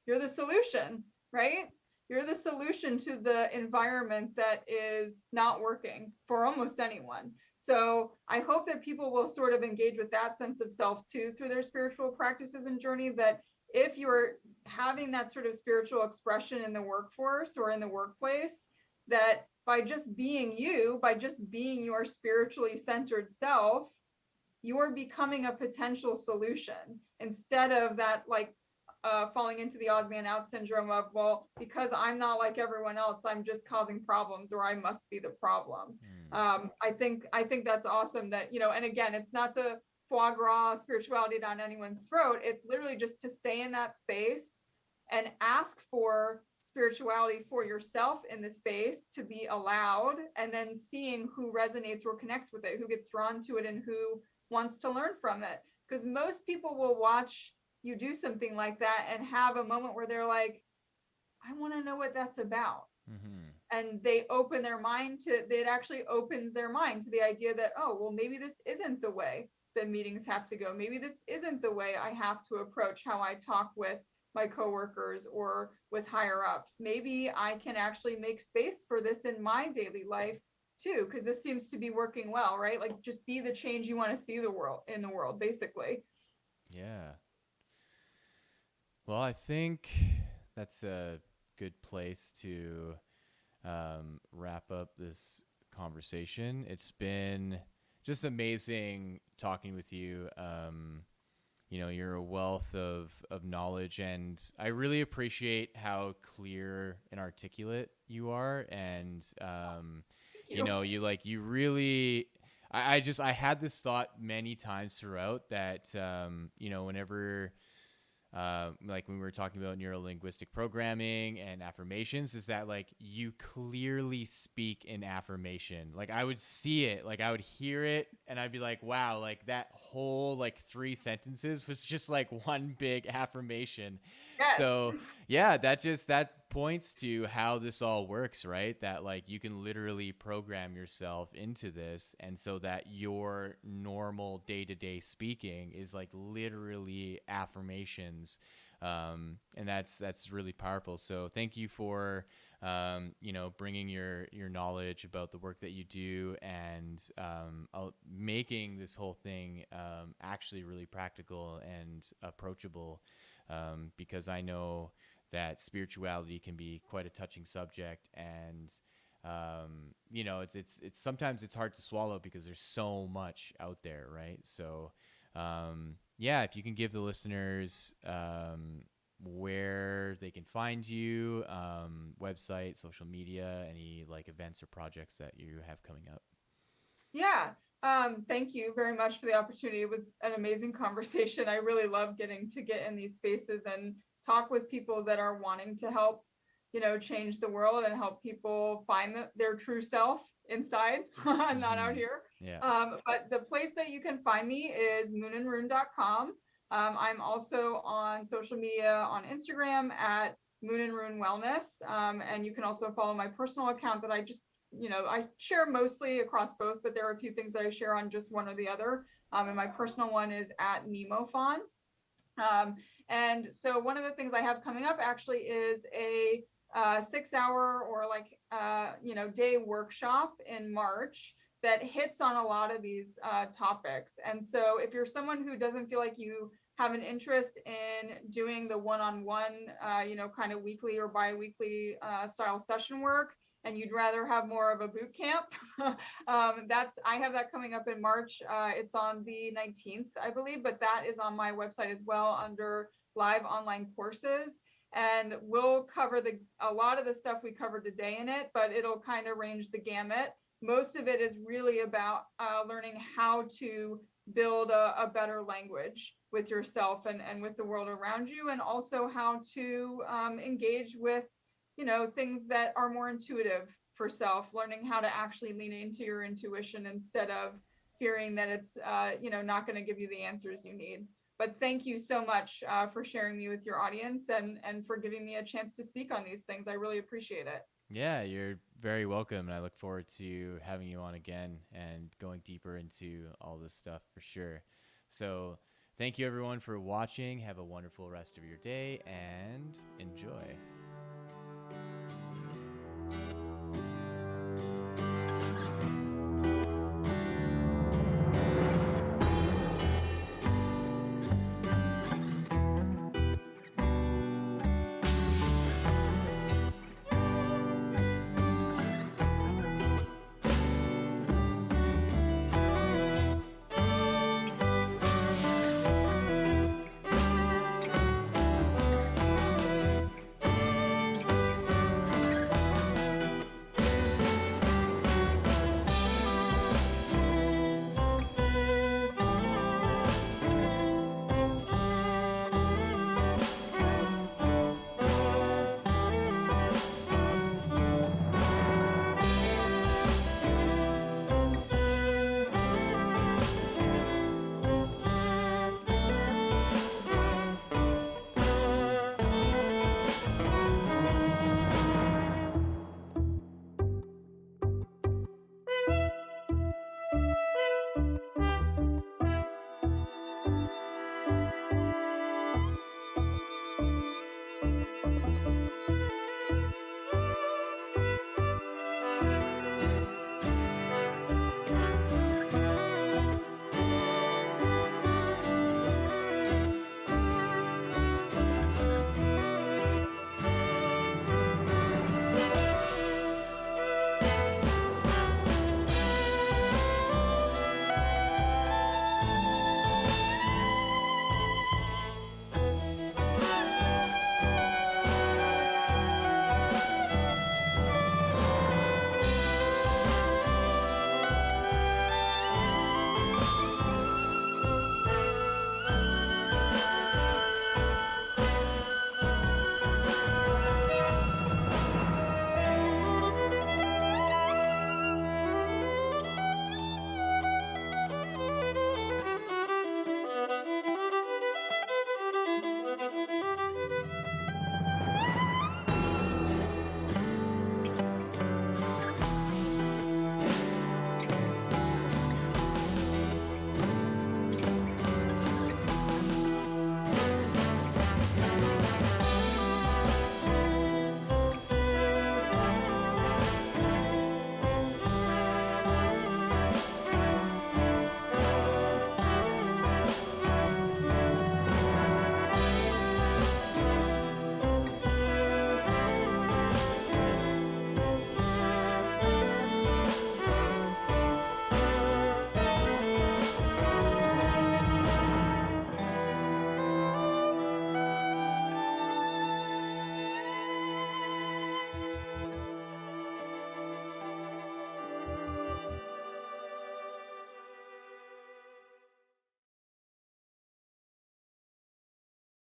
you're the solution, right? You're the solution to the environment that is not working for almost anyone. So I hope that people will sort of engage with that sense of self too through their spiritual practices and journey, that if you're having that sort of spiritual expression in the workforce or in the workplace, that by just being you, by just being your spiritually centered self, you're becoming a potential solution instead of that like falling into the odd man out syndrome of, well, because I'm not like everyone else, I'm just causing problems or I must be the problem. I think that's awesome that, you know, and again, it's not to foie gras spirituality down anyone's throat. It's literally just to stay in that space and ask for spirituality for yourself in the space to be allowed, and then seeing who resonates or connects with it, who gets drawn to it and who wants to learn from it. Because most people will watch you do something like that and have a moment where they're like, I want to know what that's about. And they open their mind to, it actually opens their mind to the idea that, oh, well, maybe this isn't the way that meetings have to go. Maybe this isn't the way I have to approach how I talk with my coworkers or with higher ups. Maybe I can actually make space for this in my daily life too, because this seems to be working well, right? Like just be the change you want to see the world in the world, basically. Yeah. Well, I think that's a good place to wrap up this conversation. It's been just amazing talking with you. You know, you're a wealth of knowledge, and I really appreciate how clear and articulate you are. And, you know, you really, I had this thought many times throughout that, you know, whenever, like when we were talking about neuro-linguistic programming and affirmations, is that like you clearly speak in affirmation. Like I would see it, like I would hear it, and I'd be like, wow, like that whole like 3 sentences was just like one big affirmation. Yes. So yeah, that points to how this all works, right? That like you can literally program yourself into this, and so that your normal day-to-day speaking is like literally affirmations. And that's really powerful. So thank you for you know, bringing your knowledge about the work that you do, and making this whole thing actually really practical and approachable, because I know that spirituality can be quite a touching subject, and you know, it's sometimes it's hard to swallow because there's so much out there, right? So yeah, if you can give the listeners where they can find you, website, social media, any like events or projects that you have coming up. Yeah. Thank you very much for the opportunity. It was an amazing conversation. I really love getting to get in these spaces and talk with people that are wanting to help, you know, change the world and help people find their true self inside, not out here. Yeah. But the place that you can find me is moonandrune.com. I'm also on social media on Instagram at Moon and Rune Wellness. And you can also follow my personal account that I just, you know, I share mostly across both, but there are a few things that I share on just one or the other. And my personal one is at NemoFon. And so one of the things I have coming up actually is a 6-hour or like, you know, day workshop in March that hits on a lot of these topics. And so if you're someone who doesn't feel like you have an interest in doing the one-on-one, you know, kind of weekly or bi-weekly style session work, and you'd rather have more of a boot camp, I have that coming up in March. It's on the 19th, I believe, but that is on my website as well under live online courses. And we'll cover a lot of the stuff we covered today in it, but it'll kind of range the gamut. Most of it is really about learning how to build a better language with yourself and with the world around you, and also how to engage with, things that are more intuitive for self, learning how to actually lean into your intuition instead of fearing that it's, not going to give you the answers you need. But thank you so much for sharing me with your audience and for giving me a chance to speak on these things. I really appreciate it. Yeah, you're very welcome. And I look forward to having you on again and going deeper into all this stuff for sure. So thank you everyone for watching. Have a wonderful rest of your day and enjoy.